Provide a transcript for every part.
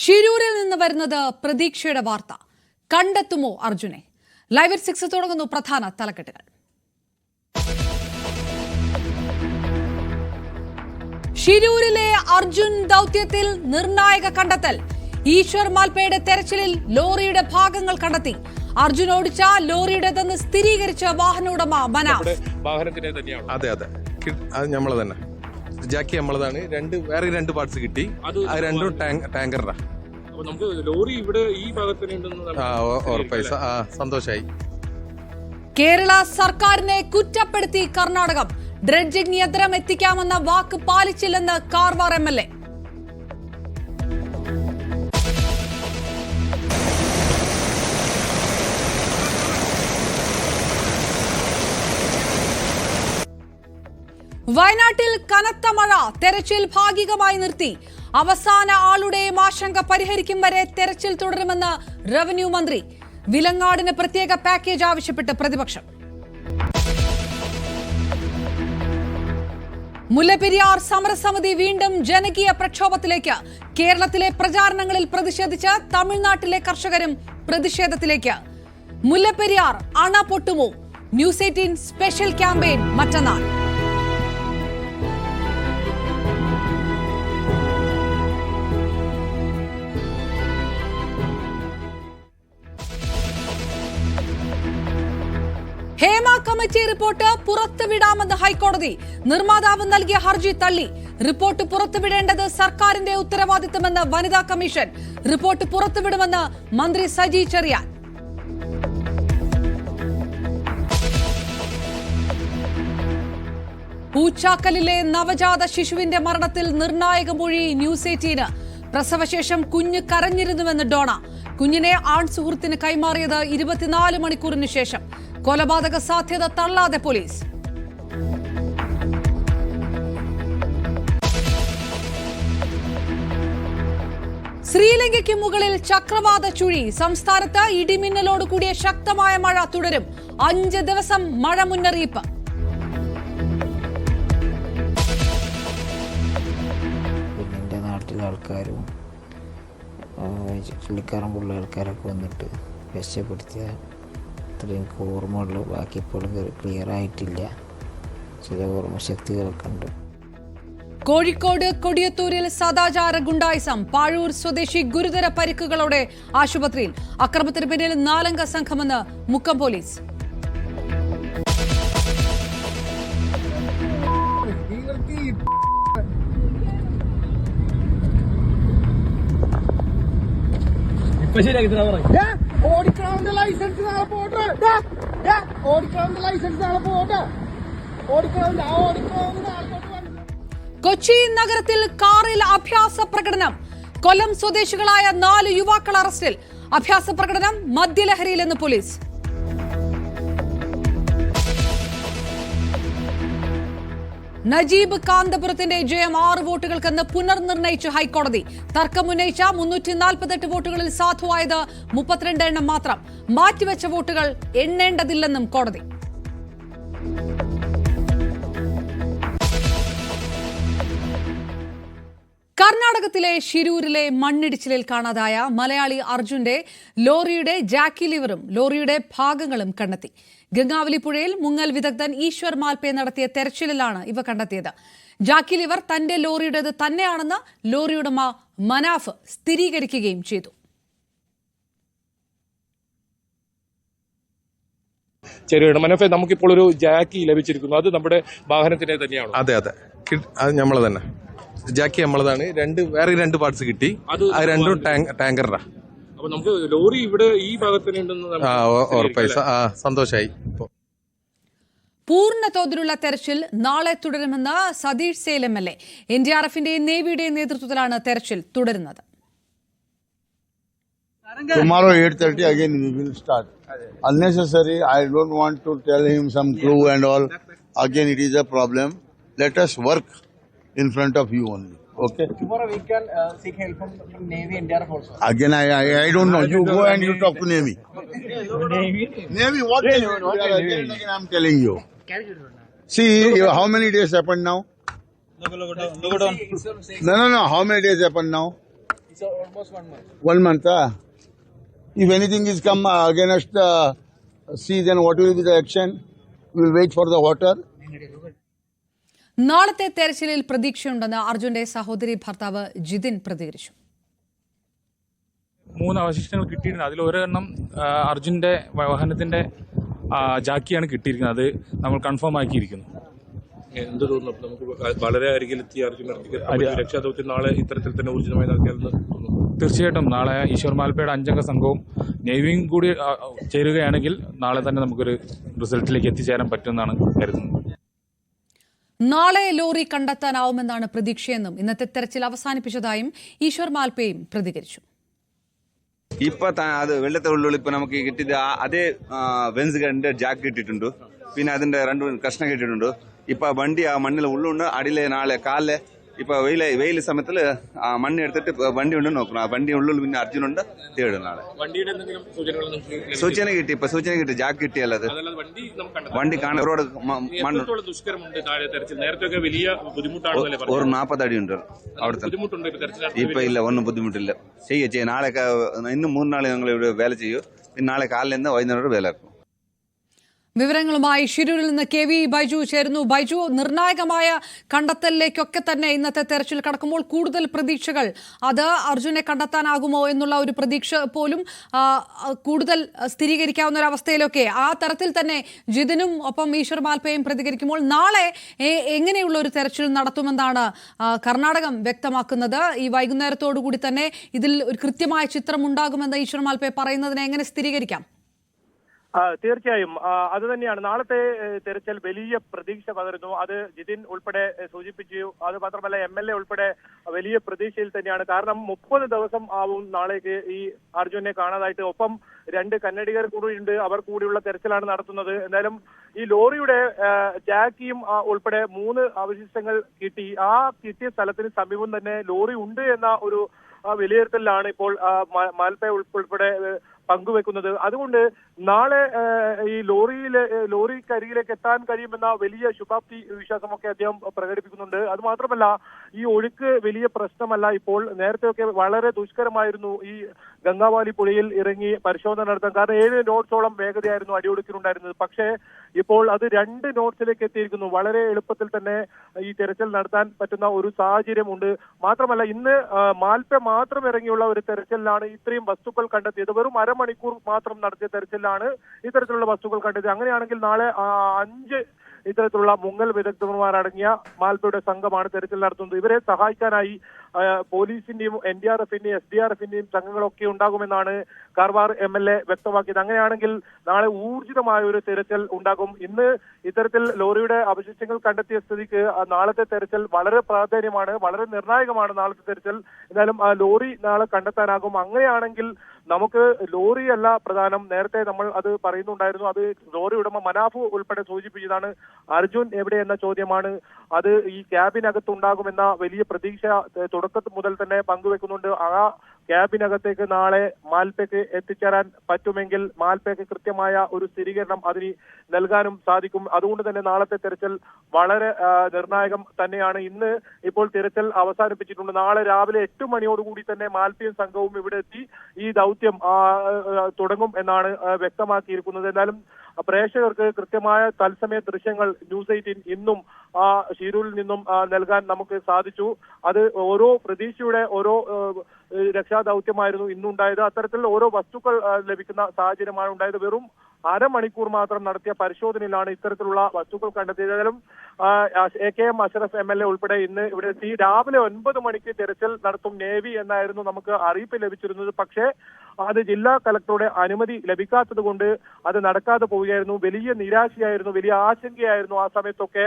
ഷിരൂരിൽ നിന്ന് വരുന്നത് പ്രതീക്ഷയുടെ വാർത്ത. കണ്ടെത്തുമോ അർജുനെ? ലൈവ് അറ്റ് 6 തുടങ്ങുന്നു പ്രധാന തലക്കെട്ടുകൾ. ഷിരൂരിലെ അർജുൻ ദൌത്യത്തിൽ നിർണായക കണ്ടെത്തൽ. ഈശ്വർ മാൽപ്പയുടെ തെരച്ചിലിൽ ലോറിയുടെ ഭാഗങ്ങൾ കണ്ടെത്തി. അർജുൻ ഓടിച്ച ലോറിയുടേതെന്ന് സ്ഥിരീകരിച്ച വാഹന ഉടമ മനാഫ്. അതെ അതെ, അത് നമ്മളെ തന്നെ. ജാക്കി നമ്മളതാണ്. വേറെ രണ്ട് പാർട്സ് കിട്ടി. അത് രണ്ടും ടാങ്കറാ. സന്തോഷായി. കേരള സർക്കാരിനെ കുറ്റപ്പെടുത്തി കർണാടകം. ഡ്രഡ്ജിംഗ് യന്ത്രം എത്തിക്കാമെന്ന വാക്ക് പാലിച്ചില്ലെന്ന് കാർവാർ MLA. വയനാട്ടിൽ കനത്ത മഴ. തെരച്ചിൽ ഭാഗികമായി നിർത്തി. അവസാന ആളുടെയും ആശങ്ക പരിഹരിക്കും വരെ തെരച്ചിൽ തുടരുമെന്ന് റവന്യൂ മന്ത്രി. വിലങ്ങാടിന് പ്രത്യേക പാക്കേജ് ആവശ്യപ്പെട്ട് പ്രതിപക്ഷം. മുല്ലപ്പെരിയാർ സമരസമിതി വീണ്ടും ജനകീയ പ്രക്ഷോഭത്തിലേക്ക്. കേരളത്തിലെ പ്രചാരണങ്ങളിൽ പ്രതിഷേധിച്ച് തമിഴ്നാട്ടിലെ കർഷകരും പ്രതിഷേധത്തിലേക്ക്. മുല്ലപ്പെരിയാർ അണ പൊട്ടുമോ? ന്യൂസ് 18 സ്പെഷ്യൽ ക്യാമ്പയിൻ മറ്റന്നാൾ. ഹേമ കമ്മിറ്റി റിപ്പോർട്ട് പുറത്തുവിടാമെന്ന് ഹൈക്കോടതി. നിർമ്മാതാവ് നൽകിയ ഹർജി തള്ളി. റിപ്പോർട്ട് പുറത്തുവിടേണ്ടത് സർക്കാരിന്റെ ഉത്തരവാദിത്തമെന്ന് വനിതാ കമ്മീഷൻ. റിപ്പോർട്ട് പുറത്തുവിടുമെന്ന് മന്ത്രി സജി ചെറിയാൻ. പൂച്ചാക്കലിലെ നവജാത ശിശുവിന്റെ മരണത്തിൽ നിർണായക മൊഴി ന്യൂസ് 18. പ്രസവശേഷം കുഞ്ഞ് കരഞ്ഞിരുന്നുവെന്ന് ഡോണ. കുഞ്ഞിനെ ആൺ സുഹൃത്തിന് കൈമാറിയത് 24 മണിക്കൂറിന് ശേഷം. കൊലപാതക സാധ്യത തള്ളാതെ പോലീസ്. ശ്രീലങ്കയ്ക്ക് മുകളിൽ ചക്രവാത ചുഴി. സംസ്ഥാനത്ത് ഇടിമിന്നലോട് കൂടിയ ശക്തമായ മഴ തുടരും. 5 ദിവസം മഴ മുന്നറിയിപ്പ്. എൻ്റെ നാട്ടിലെ ആൾക്കാരും ചുള്ളിക്കാരൻ ആൾക്കാരൊക്കെ വന്നിട്ട് രക്ഷപ്പെടുത്തിയ എനിക്ക് ഓർമ്മയുള്ളൂ. ബാക്കി ഇപ്പോഴും ക്ലിയർ ആയിട്ടില്ല. ചില ഓർമ്മശക്തികളൊക്കെ ഉണ്ട്. കോഴിക്കോട് കൊടിയത്തൂരിൽ സദാചാര ഗുണ്ടായിസം. പാഴൂർ സ്വദേശി ഗുരുതര പരിക്കുകളോടെ ആശുപത്രിയിൽ. അക്രമത്തിന് പിന്നിൽ 4 അംഗ സംഘമെന്ന് മുക്കം പോലീസ്. കൊച്ചി നഗരത്തിൽ കാറിൽ അഭ്യാസ പ്രകടനം. കൊല്ലം സ്വദേശികളായ 4 യുവാക്കൾ അറസ്റ്റിൽ. അഭ്യാസ പ്രകടനം മദ്യലഹരിയിലെന്ന് പോലീസ്. നജീബ് കാന്തപുരത്തിന്റെ ജയം 6 വോട്ടുകൾക്കെന്ന് പുനർനിർണയിച്ച് ഹൈക്കോടതി. തർക്കമുന്നയിച്ച 348 വോട്ടുകളിൽ സാധുവായത് 32 എണ്ണം മാത്രം. മാറ്റിവെച്ച വോട്ടുകൾ എണ്ണേണ്ടതില്ലെന്നും കോടതി. കർണാടകത്തിലെ ഷിരൂരിലെ മണ്ണിടിച്ചിലിൽ കാണാതായ മലയാളി അർജുന്റെ ലോറിയുടെ ജാക്കി ലിവറും ലോറിയുടെ ഭാഗങ്ങളും കണ്ടെത്തി. ഗംഗാവലി പുഴയിൽ മുങ്ങൽ വിദഗ്ധൻ ഈശ്വർ മാൽപ്പെ നടത്തിയ തെരച്ചിലിലാണ് ഇവ കണ്ടെത്തിയത്. ജാക്കി ലിവർ തന്റെ ലോറിയുടേത് തന്നെയാണെന്ന് ലോറി ഉടമ മനാഫ് സ്ഥിരീകരിക്കുകയും ചെയ്തു. മനഫെ, നമുക്കിപ്പോൾ ഒരു ജാക്കി ലഭിച്ചിരിക്കുന്നു. അത് നമ്മുടെ വാഹനത്തിന്റെ തന്നെയാണ്. അതെ അതെ, അത് നമ്മളെ തന്നെ. ജാക്കി നമ്മളതാണ്. വേറെ രണ്ട് പാർട്സ് കിട്ടി. അത് രണ്ടും ടാങ്കറാ. അപ്പൊ നമുക്ക് ലോറി ഇവിടെ ഈ ഭാഗത്തുണ്ടെന്ന് സന്തോഷായി. പൂർണ്ണ തോതിലുള്ള തെരച്ചിൽ നാളെ തുടരുമെന്ന് സതീഷ് സേൽ MLA. NDRFന്റെയും നേവിയുടെയും നേതൃത്വത്തിലാണ് തെരച്ചിൽ തുടരുന്നത്. Tomorrow 8:30 again we will start. Unnecessary. I don't want to tell him some clue and all. Again it is a problem. Let us work in front of you only. Okay. Tomorrow we can seek help from Navy and NDRF also. Again, I don't know. You go and you talk to Navy. Navy, what Navy? Again, I'm telling you. See, how many days happened now? No. How many days happened now? It's almost 1 month. 1 month. If anything is come against the sea, then what will be the action? We will wait for the water. നാളത്തെ തെരച്ചിലിൽ പ്രതീക്ഷയുണ്ടെന്ന് അർജുന്റെ സഹോദരി ഭർത്താവ് ജിതിൻ പ്രതികരിച്ചു. 3 അവശിഷ്ടങ്ങൾ കിട്ടിയിട്ടുണ്ട്. അതിൽ ഒരെണ്ണം അർജുന്റെ വാഹനത്തിന്റെ ജാക്കിയാണ് കിട്ടിയിരിക്കുന്നത്. അത് നമ്മൾ കൺഫേം ആക്കിയിരിക്കുന്നു. എന്ത് തോന്നുന്നു നമുക്ക് വളരെ അരികിലെത്തിയ അർജുൻ രക്ഷാദൗത്യം നാളെ ഇത്തരത്തിൽ തന്നെ ഊർജിതമായി നടത്തിയാലെന്ന് തോന്നുന്നു? തീർച്ചയായിട്ടും നാളെ ഈശ്വർ മാൽപ്പയുടെ 5 അംഗ സംഘവും നേവിയും കൂടി ചേരുകയാണെങ്കിൽ നാളെ തന്നെ നമുക്കൊരു റിസൾട്ടിലേക്ക് എത്തിച്ചേരാൻ പറ്റുമെന്നാണ് കരുതുന്നത്. നാളെ ലോറി കണ്ടെത്താനാവുമെന്നാണ് പ്രതീക്ഷയെന്നും ഇന്നത്തെ തെരച്ചിൽ അവസാനിപ്പിച്ചതായും ഈശ്വർ മാൽപ്പയും പ്രതികരിച്ചു. അത് വെള്ളത്തെ ഉള്ളിൽ ഇപ്പൊ നമുക്ക് കിട്ടിയത് അതേ വെൻസ് ജാക്ക് കിട്ടിയിട്ടുണ്ട്. പിന്നെ അതിന്റെ 2 കഷ്ണം കിട്ടിയിട്ടുണ്ട്. ഇപ്പൊ വണ്ടി ആ മണ്ണിൽ ഉള്ളുണ്ട്. അടിയിലെ നാളെ കാലിലെ ഇപ്പൊ വെയിൽ സമയത്തില് ആ മണ്ണ് എടുത്തിട്ട് വണ്ടി ഉണ്ട് നോക്കണം. ആ വണ്ടി ഉള്ളിൽ പിന്നെ അർജുനുണ്ട് തേടും. നാളെ സൂചന കിട്ടി. ഇപ്പൊ സൂചന കിട്ടി. ജാക്ക് കിട്ടിയല്ലത് വണ്ടി കാണാൻ റോഡ് മണ്ണ് ഒരു 40 അടി ഉണ്ട് അവിടുത്തെ. ഇപ്പൊ ഇല്ല, ഒന്നും ബുദ്ധിമുട്ടില്ല. ചെയ്യ നാളെ ഇന്നും 3 നാൾ ഞങ്ങൾ ഇവിടെ വേല ചെയ്യും. പിന്നെ നാളെ കാലിൽ നിന്ന് വൈകുന്നേരം വേല ആക്കും. വിവരങ്ങളുമായി ഷിരൂരിൽ നിന്ന് കെ വി ബൈജു ചേരുന്നു. ബൈജു, നിർണായകമായ കണ്ടെത്തലിലേക്കൊക്കെ തന്നെ ഇന്നത്തെ തെരച്ചിൽ കടക്കുമ്പോൾ കൂടുതൽ പ്രതീക്ഷകൾ, അത് അർജുനെ കണ്ടെത്താനാകുമോ എന്നുള്ള ഒരു പ്രതീക്ഷ പോലും കൂടുതൽ സ്ഥിരീകരിക്കാവുന്ന ഒരു അവസ്ഥയിലൊക്കെ ആ തരത്തിൽ തന്നെ ജിതിനും ഒപ്പം ഈശ്വർ മാൽപ്പയും പ്രതികരിക്കുമ്പോൾ നാളെ എങ്ങനെയുള്ള ഒരു തെരച്ചിൽ നടത്തുമെന്നാണ് കർണാടകം വ്യക്തമാക്കുന്നത്. ഈ വൈകുന്നേരത്തോടുകൂടി തന്നെ ഇതിൽ ഒരു കൃത്യമായ ചിത്രം ഉണ്ടാകുമെന്ന് ഈശ്വർ മാൽപ്പയെ പറയുന്നതിനെ എങ്ങനെ സ്ഥിരീകരിക്കാം? തീർച്ചയായും അത് തന്നെയാണ്. നാളത്തെ തെരച്ചിൽ വലിയ പ്രതീക്ഷ പകരുന്നു. അത് ജിതിൻ ഉൾപ്പെടെ സൂചിപ്പിച്ചു. അത് മാത്രമല്ല MLA ഉൾപ്പെടെ വലിയ പ്രതീക്ഷയിൽ തന്നെയാണ്. കാരണം 30 ദിവസം ആവും നാളേക്ക് ഈ അർജുനെ കാണാതായിട്ട്. ഒപ്പം 2 കന്നഡികർ കൂടിയുണ്ട്. അവർ കൂടിയുള്ള തെരച്ചിലാണ് നടത്തുന്നത്. എന്തായാലും ഈ ലോറിയുടെ ജാക്കിയും ഉൾപ്പെടെ 3 അവശിഷ്ടങ്ങൾ കിട്ടി. ആ കിട്ടിയ സ്ഥലത്തിന് സമീപം തന്നെ ലോറി ഉണ്ട് എന്ന ഒരു വിലയിരുത്തലിലാണ് ഇപ്പോൾ മാൽപ്പ ഉൾപ്പെടെ പങ്കുവെക്കുന്നത്. അതുകൊണ്ട് നാളെ ഈ ലോറിക്കരികിലേക്ക് എത്താൻ കഴിയുമെന്ന വലിയ ശുഭാപ്തി വിശ്വാസമൊക്കെ അദ്ദേഹം പ്രകടിപ്പിക്കുന്നുണ്ട്. അത് മാത്രമല്ല, ഈ ഒഴുക്ക് വലിയ പ്രശ്നമല്ല ഇപ്പോൾ. നേരത്തെയൊക്കെ വളരെ ദുഷ്കരമായിരുന്നു ഈ ഗംഗാവാലി പുഴയിൽ ഇറങ്ങി പരിശോധന നടത്താൻ. കാരണം 7 നോട്ട്സോളം വേഗതയായിരുന്നു അടിയൊഴുക്കിനുണ്ടായിരുന്നത്. പക്ഷേ ഇപ്പോൾ അത് 2 നോട്ട്സിലേക്ക് എത്തിയിരിക്കുന്നു. വളരെ എളുപ്പത്തിൽ തന്നെ ഈ തെരച്ചിൽ നടത്താൻ പറ്റുന്ന ഒരു സാഹചര്യമുണ്ട്. മാത്രമല്ല, ഇന്ന് മാൽപ്പ മാത്രം ഇറങ്ങിയുള്ള ഒരു തെരച്ചിലാണ് ഇത്രയും വസ്തുക്കൾ കണ്ടെത്തിയത്. വെറും അരമണിക്കൂർ മാത്രം നടത്തിയ തെരച്ചിലാണ് ഇത്തരത്തിലുള്ള വസ്തുക്കൾ കണ്ടെത്തിയത്. അങ്ങനെയാണെങ്കിൽ നാളെ 5 ഇത്തരത്തിലുള്ള മുങ്ങൽ വിദഗ്ധന്മാരടങ്ങിയ മാൽപ്പയുടെ സംഘമാണ് തെരച്ചിൽ നടത്തുന്നത്. ഇവരെ സഹായിക്കാനായി പോലീസിന്റെയും NDRFന്റെയും SDRFന്റെയും സംഘങ്ങളൊക്കെ ഉണ്ടാകുമെന്നാണ് കാർവാർ MLA വ്യക്തമാക്കിയത്. അങ്ങനെയാണെങ്കിൽ നാളെ ഊർജിതമായ ഒരു തെരച്ചിൽ ഉണ്ടാകും. ഇന്ന് ഇത്തരത്തിൽ ലോറിയുടെ അവശിഷ്ടങ്ങൾ കണ്ടെത്തിയ സ്ഥിതിക്ക് നാളത്തെ തെരച്ചിൽ വളരെ പ്രാധാന്യമാണ്, വളരെ നിർണായകമാണ് നാളത്തെ തെരച്ചിൽ. എന്തായാലും ലോറി നാളെ കണ്ടെത്താനാകും. അങ്ങനെയാണെങ്കിൽ നമുക്ക് ലോറിയല്ല പ്രധാനം. നേരത്തെ നമ്മൾ അത് പറയുന്നുണ്ടായിരുന്നു. അത് ലോറി ഉടമ മനാഫ് ഉൾപ്പെടെ സൂചിപ്പിച്ചതാണ്. അർജുൻ എവിടെ എന്ന ചോദ്യമാണ്. അത് ഈ ക്യാബിനകത്തുണ്ടാകുമെന്ന വലിയ പ്രതീക്ഷ തുടക്കത്തിൽ മുതൽ തന്നെ പങ്കുവെക്കുന്നുണ്ട്. ആ ക്യാബിനകത്തേക്ക് നാളെ മാൽപ്പയ്ക്ക് എത്തിച്ചേരാൻ പറ്റുമെങ്കിൽ മാൽപ്പയ്ക്ക് കൃത്യമായ ഒരു സ്ഥിരീകരണം അതിന് നൽകാനും സാധിക്കും. അതുകൊണ്ട് തന്നെ നാളത്തെ തെരച്ചിൽ വളരെ നിർണായകം തന്നെയാണ്. ഇന്ന് ഇപ്പോൾ തിരച്ചിൽ അവസാനിപ്പിച്ചിട്ടുണ്ട്. നാളെ രാവിലെ 8 മണിയോടുകൂടി തന്നെ മാൽപ്പയും സംഘവും ഇവിടെ എത്തി ഈ ദൗത്യം തുടങ്ങും എന്നാണ് വ്യക്തമാക്കിയിരിക്കുന്നത്. എന്നാലും പ്രേക്ഷകർക്ക് കൃത്യമായ തത്സമയ ദൃശ്യങ്ങൾ ന്യൂസ് 18 ഇന്നും ഷിരൂരിൽ നിന്നും നൽകാൻ നമുക്ക് സാധിച്ചു. അത് ഓരോ പ്രതീക്ഷയുടെ ഓരോ രക്ഷാദൗത്യമായിരുന്നു ഇന്നുണ്ടായത്. അത്തരത്തിൽ ഓരോ വസ്തുക്കൾ ലഭിക്കുന്ന സാഹചര്യമാണ് ഉണ്ടായത്. വെറും അരമണിക്കൂർ മാത്രം നടത്തിയ പരിശോധനയിലാണ് ഇത്തരത്തിലുള്ള വസ്തുക്കൾ കണ്ടെത്തിയത്. ഏതായാലും AKM അഷ്റഫ് MLA ഉൾപ്പെടെ ഇന്ന് ഇവിടെ എത്തി. രാവിലെ 9 മണിക്ക് തെരച്ചിൽ നടത്തും നേവി എന്നായിരുന്നു നമുക്ക് അറിയിപ്പ് ലഭിച്ചിരുന്നത്. പക്ഷേ അത് ജില്ലാ കളക്ടറുടെ അനുമതി ലഭിക്കാത്തത് കൊണ്ട് അത് നടക്കാതെ പോവുകയായിരുന്നു. വലിയ നിരാശയായിരുന്നു, വലിയ ആശങ്കയായിരുന്നു ആ സമയത്തൊക്കെ.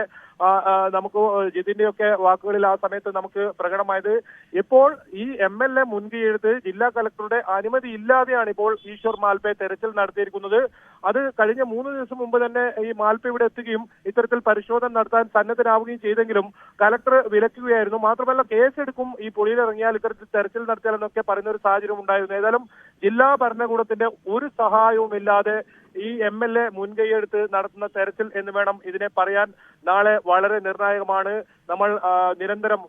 നമുക്ക് ജിതിന്റെയൊക്കെ വാക്കുകളിൽ ആ സമയത്ത് നമുക്ക് പ്രകടമായത്. ഇപ്പോൾ ഈ MLA മുൻകൈയെടുത്ത് ജില്ലാ കളക്ടറുടെ അനുമതി ഇല്ലാതെയാണ് ഇപ്പോൾ ഈശ്വർ മാൽപ്പ തെരച്ചിൽ നടത്തിയിരിക്കുന്നത്. അത് കഴിഞ്ഞ 3 ദിവസം മുമ്പ് തന്നെ ഈ മാൽപ്പ ഇവിടെ എത്തുകയും ഇത്തരത്തിൽ പരിശോധന നടത്താൻ സന്നദ്ധരാവുകയും ചെയ്തെങ്കിലും കലക്ടർ വിലക്കുകയായിരുന്നു. മാത്രമല്ല, കേസെടുക്കും ഈ പുഴയിലിറങ്ങിയാൽ ഇത്തരത്തിൽ തെരച്ചിൽ നടത്തിയാൽ എന്നൊക്കെ പറയുന്ന ഒരു സാഹചര്യം ഉണ്ടായിരുന്നു. ഏതായാലും ജില്ലാ ഭരണകൂടത്തിന്റെ ഒരു സഹായവും ഇല്ലാതെ ഈ MLA മുൻകൈയെടുത്ത് നടത്തുന്ന തെരച്ചിൽ എന്ന് വേണം ഇതിനെ പറയാൻ. നാളെ വളരെ നിർണായകമാണ്. നമ്മൾ നിരന്തരം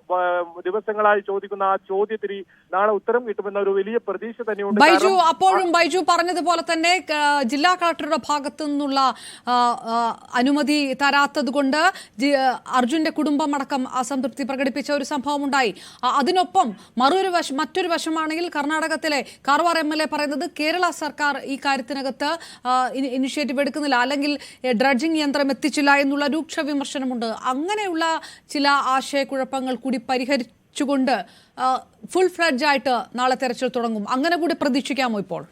ദിവസങ്ങളായി ചോദിക്കുന്ന ആ ചോദ്യത്തിന് നാളെ ഉത്തരം കിട്ടുമെന്ന ഒരു വലിയ പ്രതീക്ഷ തന്നെയുണ്ട്. ബൈജു, അപ്പോഴും ബൈജു പറഞ്ഞതുപോലെ തന്നെ ജില്ലാ കളക്ടറുടെ ഭാഗത്തു നിന്നുള്ള അനുമതി തരാത്തത് കൊണ്ട് അർജുന്റെ കുടുംബം അടക്കം അസംതൃപ്തി പ്രകടിപ്പിച്ച ഒരു സംഭവം ഉണ്ടായി. അതിനൊപ്പം മറ്റൊരു വശമാണെങ്കിൽ കർണാടകത്തിലെ കാർവാർ MLA പറയുന്നത് കേരള സർക്കാർ ഈ കാര്യത്തിനകത്ത് ഇനിഷ്യേറ്റീവ് എടുക്കുന്നില്ല, അല്ലെങ്കിൽ ഡ്രഡ്ജിംഗ് യന്ത്രം എത്തിച്ചില്ല എന്നുള്ള രൂക്ഷ വിമർശനമുണ്ട്. അങ്ങനെയുള്ള ചില ആശയക്കുഴപ്പങ്ങൾ കൂടി പരിഹരിച്ചുകൊണ്ട് ഫുൾ ഫ്ലെഡ്ജ് ആയിട്ട് നാളെ തെരച്ചിൽ തുടങ്ങും. അങ്ങനെ കൂടി പ്രതീക്ഷിക്കാമോ ഇപ്പോൾ?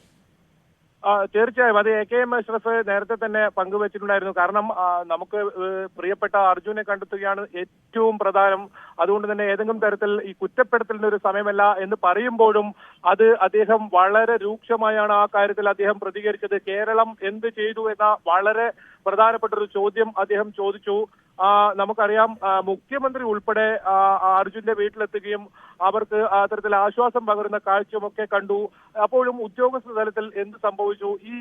തീർച്ചയായും അത് AKM അഷ്റഫ് നേരത്തെ തന്നെ പങ്കുവച്ചിട്ടുണ്ടായിരുന്നു. കാരണം നമുക്ക് പ്രിയപ്പെട്ട അർജുനെ കണ്ടെത്തുകയാണ് ഏറ്റവും പ്രധാനം. അതുകൊണ്ട് തന്നെ ഏതെങ്കിലും തരത്തിൽ ഈ കുറ്റപ്പെടുത്തലിന്റെ ഒരു സമയമല്ല എന്ന് പറയുമ്പോഴും അത് അദ്ദേഹം വളരെ രൂക്ഷമായാണ് ആ കാര്യത്തിൽ അദ്ദേഹം പ്രതികരിച്ചത്. കേരളം എന്ത് ചെയ്തു എന്ന വളരെ പ്രധാനപ്പെട്ട ഒരു ചോദ്യം അദ്ദേഹം ചോദിച്ചു. നമുക്കറിയാം, മുഖ്യമന്ത്രി ഉൾപ്പെടെ അർജുന്റെ വീട്ടിലെത്തുകയും അവർക്ക് അത്തരത്തിൽ ആശ്വാസം പകരുന്ന കാഴ്ചയുമൊക്കെ കണ്ടു. അപ്പോഴും ഉദ്യോഗസ്ഥ തലത്തിൽ എന്ത് സംഭവിച്ചു? ഈ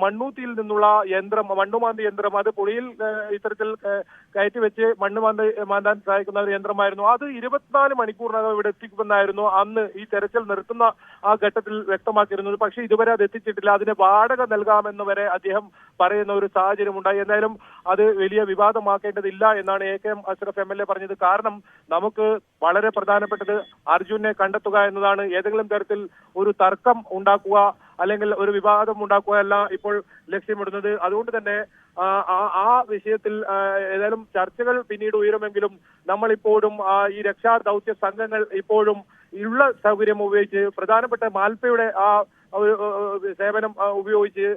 മണ്ണൂത്തിയിൽ നിന്നുള്ള യന്ത്രം, മണ്ണുമാന്തി യന്ത്രം, അത് പുളിയിൽ ഇത്തരത്തിൽ കയറ്റിവെച്ച് മാന്താൻ സഹായിക്കുന്ന ഒരു യന്ത്രമായിരുന്നു. അത് 24 മണിക്കൂറിനകം ഇവിടെ എത്തിക്കുമെന്നായിരുന്നു അന്ന് ഈ തെരച്ചിൽ നിർത്തുന്ന ആ ഘട്ടത്തിൽ വ്യക്തമാക്കിയിരുന്നത്. പക്ഷേ ഇതുവരെ അത് എത്തിച്ചിട്ടില്ല. അതിന് വാടക നൽകാമെന്ന് വരെ അദ്ദേഹം പറയുന്ന ഒരു സാഹചര്യം ഉണ്ടായി. എന്തായാലും അത് വലിയ വിവാദമാക്കേണ്ടതില്ല എന്നാണ് AKM അഷ്റഫ് MLA പറഞ്ഞത്. കാരണം നമുക്ക് വളരെ പ്രധാനപ്പെട്ടത് അർജുനെ കണ്ടെത്തുക എന്നതാണ്. ഏതെങ്കിലും തരത്തിൽ ഒരു തർക്കം ഉണ്ടാക്കുക അല്ലെങ്കിൽ ഒരു വിവാദം ഉണ്ടാക്കുക അല്ല ഇപ്പോൾ ലക്ഷ്യമിടുന്നത്. അതുകൊണ്ട് തന്നെ ആ വിഷയത്തിൽ ഏതായാലും ചർച്ചകൾ പിന്നീട് ഉയരുമെങ്കിലും നമ്മളിപ്പോഴും ഈ രക്ഷാ ദൗത്യ സംഘങ്ങൾ ഇപ്പോഴും ഉള്ള സൗകര്യം ഉപയോഗിച്ച് പ്രധാനപ്പെട്ട മാൽപ്പയുടെ ആ സേവനം ഉപയോഗിച്ച്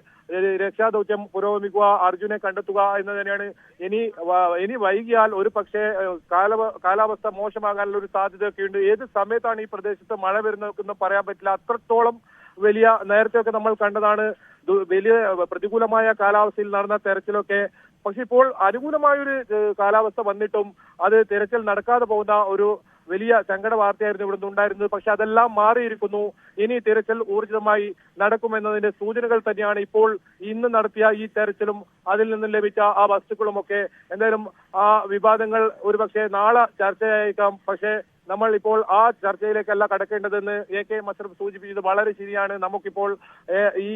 രക്ഷാദൗത്യം പുരോഗമിക്കുക, അർജുനെ കണ്ടെത്തുക എന്ന് തന്നെയാണ്. ഇനി വൈകിയാൽ ഒരു പക്ഷേ കാലാവസ്ഥ മോശമാകാനുള്ള ഒരു സാധ്യതയൊക്കെയുണ്ട്. ഏത് സമയത്താണ് ഈ പ്രദേശത്ത് മഴ വരുന്നതെന്ന് പറയാൻ പറ്റില്ല. അത്രത്തോളം വലിയ, നേരത്തെയൊക്കെ നമ്മൾ കണ്ടതാണ് വലിയ പ്രതികൂലമായ കാലാവസ്ഥയിൽ നടന്ന തെരച്ചിലൊക്കെ. പക്ഷെ ഇപ്പോൾ അനുകൂലമായൊരു കാലാവസ്ഥ വന്നിട്ടും അത് തെരച്ചിൽ നടക്കാതെ പോകുന്ന ഒരു വലിയ സങ്കട വാർത്തയായിരുന്നു ഇവിടെ നിന്നുണ്ടായിരുന്നത്. പക്ഷെ അതെല്ലാം മാറിയിരിക്കുന്നു. ഇനി തിരച്ചിൽ ഊർജിതമായി നടക്കുമെന്നതിന്റെ സൂചനകൾ തന്നെയാണ് ഇപ്പോൾ ഇന്ന് നടത്തിയ ഈ തെരച്ചിലും അതിൽ നിന്നും ലഭിച്ച ആ വസ്തുക്കളുമൊക്കെ. എന്തായാലും ആ വിവാദങ്ങൾ ഒരുപക്ഷെ നാളെ ചർച്ചയായേക്കാം. പക്ഷേ നമ്മൾ ഇപ്പോൾ ആ ചർച്ചയിലേക്കല്ല കടക്കേണ്ടതെന്ന് AKM അഷ്റഫ് സൂചിപ്പിച്ചത് വളരെ ശരിയാണ്. നമുക്കിപ്പോൾ ഈ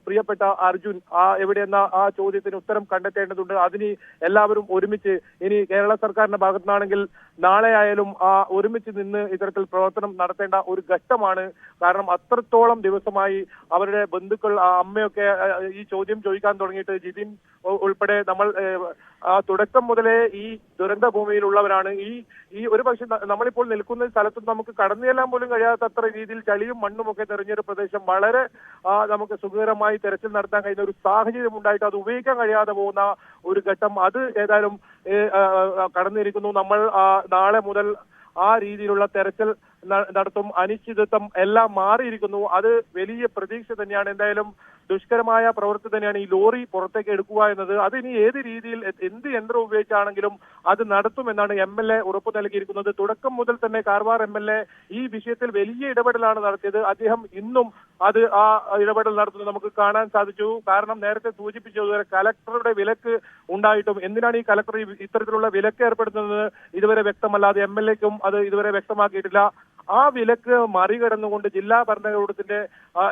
പ്രിയപ്പെട്ട അർജുൻ എവിടെയെന്ന ആ ചോദ്യത്തിന് ഉത്തരം കണ്ടെത്തേണ്ടതുണ്ട്. അതിന് എല്ലാവരും ഒരുമിച്ച്, ഇനി കേരള സർക്കാരിന്റെ ഭാഗത്തുനിന്നാണെങ്കിൽ നാളെ ആയാലും ഒരുമിച്ച് നിന്ന് ഇത്തരത്തിൽ പ്രവർത്തനം നടത്തേണ്ട ഒരു ഘട്ടമാണ്. കാരണം അത്രത്തോളം ദിവസമായി അവരുടെ ബന്ധുക്കൾ, അമ്മയൊക്കെ ഈ ചോദ്യം ചോദിക്കാൻ തുടങ്ങിയിട്ട്. ജിതിൻ ഉൾപ്പെടെ നമ്മൾ തുടക്കം മുതലേ ഈ ദുരന്ത ഭൂമിയിലുള്ളവരാണ്. ഈ ഒരു പക്ഷെ നമ്മളിപ്പോൾ നിൽക്കുന്ന സ്ഥലത്ത് നമുക്ക് കടന്നു ചെല്ലാൻ പോലും കഴിയാത്തത്ര രീതിയിൽ ചളിയും മണ്ണും ഒക്കെ നിറഞ്ഞൊരു പ്രദേശം. വളരെ നമുക്ക് സുഖകരമായി തെരച്ചിൽ നടത്താൻ കഴിയുന്ന ഒരു സാഹചര്യം ഉണ്ടായിട്ട് അത് ഉപയോഗിക്കാൻ കഴിയാതെ പോകുന്ന ഒരു ഘട്ടം അത് ഏതായാലും കടന്നിരിക്കുന്നു. നമ്മൾ നാളെ മുതൽ ആ രീതിയിലുള്ള തെരച്ചിൽ നടത്തും. അനിശ്ചിതത്വം എല്ലാം മാറിയിരിക്കുന്നു. അത് വലിയ പ്രതീക്ഷ തന്നെയാണ്. എന്തായാലും ദുഷ്കരമായ പ്രവൃത്തി തന്നെയാണ് ഈ ലോറി പുറത്തേക്ക് എടുക്കുക എന്നത്. അതിനി ഏത് രീതിയിൽ എന്ത് യന്ത്രം ഉപയോഗിച്ചാണെങ്കിലും അത് നടത്തുമെന്നാണ് MLA ഉറപ്പു നൽകിയിരിക്കുന്നത്. തുടക്കം മുതൽ തന്നെ കാർവാർ MLA ഈ വിഷയത്തിൽ വലിയ ഇടപെടലാണ് നടത്തിയത്. അദ്ദേഹം ഇന്നും അത് ആ ഇടപെടൽ നടത്തുന്നത് നമുക്ക് കാണാൻ സാധിച്ചു. കാരണം നേരത്തെ സൂചിപ്പിച്ചതുപോലെ കലക്ടറുടെ വിലക്ക് ഉണ്ടായിട്ടും എന്തിനാണ് ഈ കലക്ടർ ഇത്തരത്തിലുള്ള വിലക്ക് ഏർപ്പെടുത്തുന്നത് ഇതുവരെ വ്യക്തമല്ലാതെ MLAക്കും അത് ഇതുവരെ വ്യക്തമാക്കിയിട്ടില്ല. ആ വിലക്ക് മറികടന്നുകൊണ്ട് ജില്ലാ ഭരണകൂടത്തിന്റെ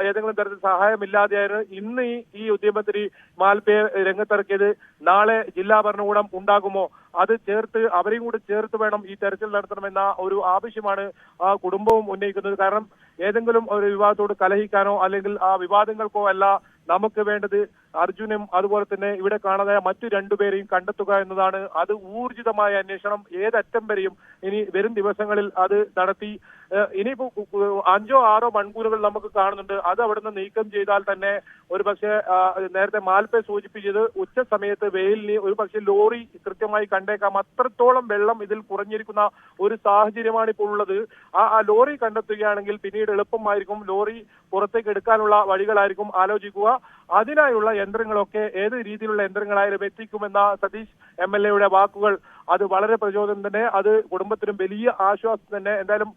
ഏതെങ്കിലും തരത്തിൽ സഹായമില്ലാതെയായിരുന്നു ഇന്ന് ഈ ഉദ്യമത്തിന് മാൽപ്പയെ രംഗത്തിറക്കിയത്. നാളെ ജില്ലാ ഭരണകൂടം ഉണ്ടാകുമോ? അത് ചേർത്ത് അവരെയും കൂടി ചേർത്ത് വേണം ഈ തെരച്ചിൽ നടത്തണമെന്ന ഒരു ആവശ്യമാണ് ആ കുടുംബവും ഉന്നയിക്കുന്നത്. കാരണം ഏതെങ്കിലും ഒരു വിവാദത്തോട് കലഹിക്കാനോ അല്ലെങ്കിൽ ആ വിവാദങ്ങൾക്കോ അല്ല നമുക്ക് വേണ്ടത് അർജുനും അതുപോലെ തന്നെ ഇവിടെ കാണാതായ മറ്റു രണ്ടുപേരെയും കണ്ടെത്തുക എന്നതാണ്. അത് ഊർജിതമായ അന്വേഷണം ഏതറ്റം വരെയും ഇനി വരും ദിവസങ്ങളിൽ അത് നടത്തി. ഇനിയിപ്പോ 5 or 6 മൺകൂറുകൾ നമുക്ക് കാണുന്നുണ്ട്. അത് അവിടുന്ന് നീക്കം ചെയ്താൽ തന്നെ ഒരു പക്ഷേ നേരത്തെ മാൽപ്പെ സൂചിപ്പിച്ചത് ഉച്ച സമയത്ത് വെയിലിന് ഒരു പക്ഷേ ലോറി കൃത്യമായി കണ്ടേക്കാം. അത്രത്തോളം വെള്ളം ഇതിൽ കുറഞ്ഞിരിക്കുന്ന ഒരു സാഹചര്യമാണ് ഇപ്പോൾ ഉള്ളത്. ആ ലോറി കണ്ടെത്തുകയാണെങ്കിൽ പിന്നീട് എളുപ്പമായിരിക്കും. ലോറി പുറത്തേക്ക് എടുക്കാനുള്ള വഴികളായിരിക്കും ആലോചിക്കുക. അതിനായുള്ള യന്ത്രങ്ങളൊക്കെ ഏത് രീതിയിലുള്ള യന്ത്രങ്ങളായാലും എത്തിക്കുമെന്ന സതീഷ് MLAയുടെ വാക്കുകൾ അത് വളരെ പ്രചോദനം തന്നെ. അത് കുടുംബത്തിനും വലിയ ആശ്വാസം തന്നെ. എന്തായാലും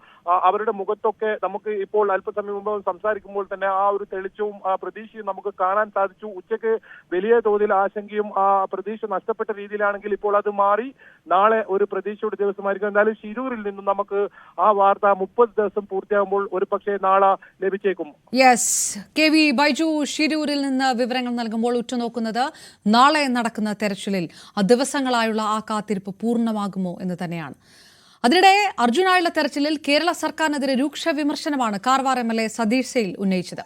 അവരുടെ മുഖത്തൊക്കെ നമുക്ക് ഇപ്പോൾ അല്പസമയം മുമ്പ് സംസാരിക്കുമ്പോൾ തന്നെ ആ ഒരു തെളിച്ചവും ആ പ്രതീക്ഷയും നമുക്ക് കാണാൻ സാധിച്ചു. ഉച്ചയ്ക്ക് വലിയ തോതിൽ ആശങ്കയും ആ പ്രതീക്ഷ നഷ്ടപ്പെട്ട രീതിയിലാണെങ്കിൽ ഇപ്പോൾ അത് മാറി. നാളെ ഒരു പ്രതീക്ഷയുടെ ദിവസമായിരിക്കും. എന്തായാലും ശിരൂരിൽ നിന്നും നമുക്ക് ആ വാർത്ത 30 ദിവസം പൂർത്തിയാകുമ്പോൾ ഒരു പക്ഷേ നാളെ ലഭിച്ചേക്കും. യെസ്, കെ വി ബൈജു ശിരൂരിൽ നിന്ന് വിവരങ്ങൾ നൽകുമ്പോൾ ഉറ്റുനോക്കുന്നത് നാളെ നടക്കുന്ന തെരച്ചിലിൽ ദിവസങ്ങളായുള്ള ആ കാത്തിരിപ്പ് പൂർണ്ണമാകുമോ എന്ന് തന്നെയാണ്. അതിനിടെ അർജുനായുള്ള തെരച്ചിലിൽ കേരള സർക്കാരിനെതിരെ രൂക്ഷ വിമർശനമാണ് കാർവാർ MLA സതീഷ് സെയിൽ ഉന്നയിച്ചത്.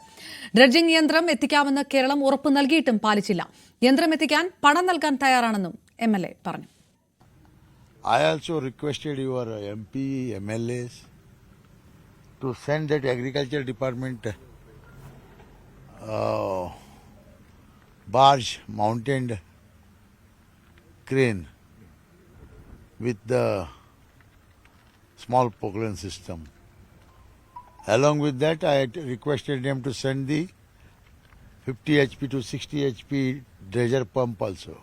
ഡ്രഡ്ജിംഗ് യന്ത്രം എത്തിക്കാമെന്ന് കേരളം ഉറപ്പ് നൽകിയിട്ടും പാലിച്ചില്ല. യന്ത്രം എത്തിക്കാൻ പണം നൽകാൻ തയ്യാറാണെന്നും MLA പറഞ്ഞു. I also requested your MP, MLAs to send that agriculture department barge mounted crane with the small poklan system. Along with that, I requested them to send the 50 HP to 60 HP dredger pump also.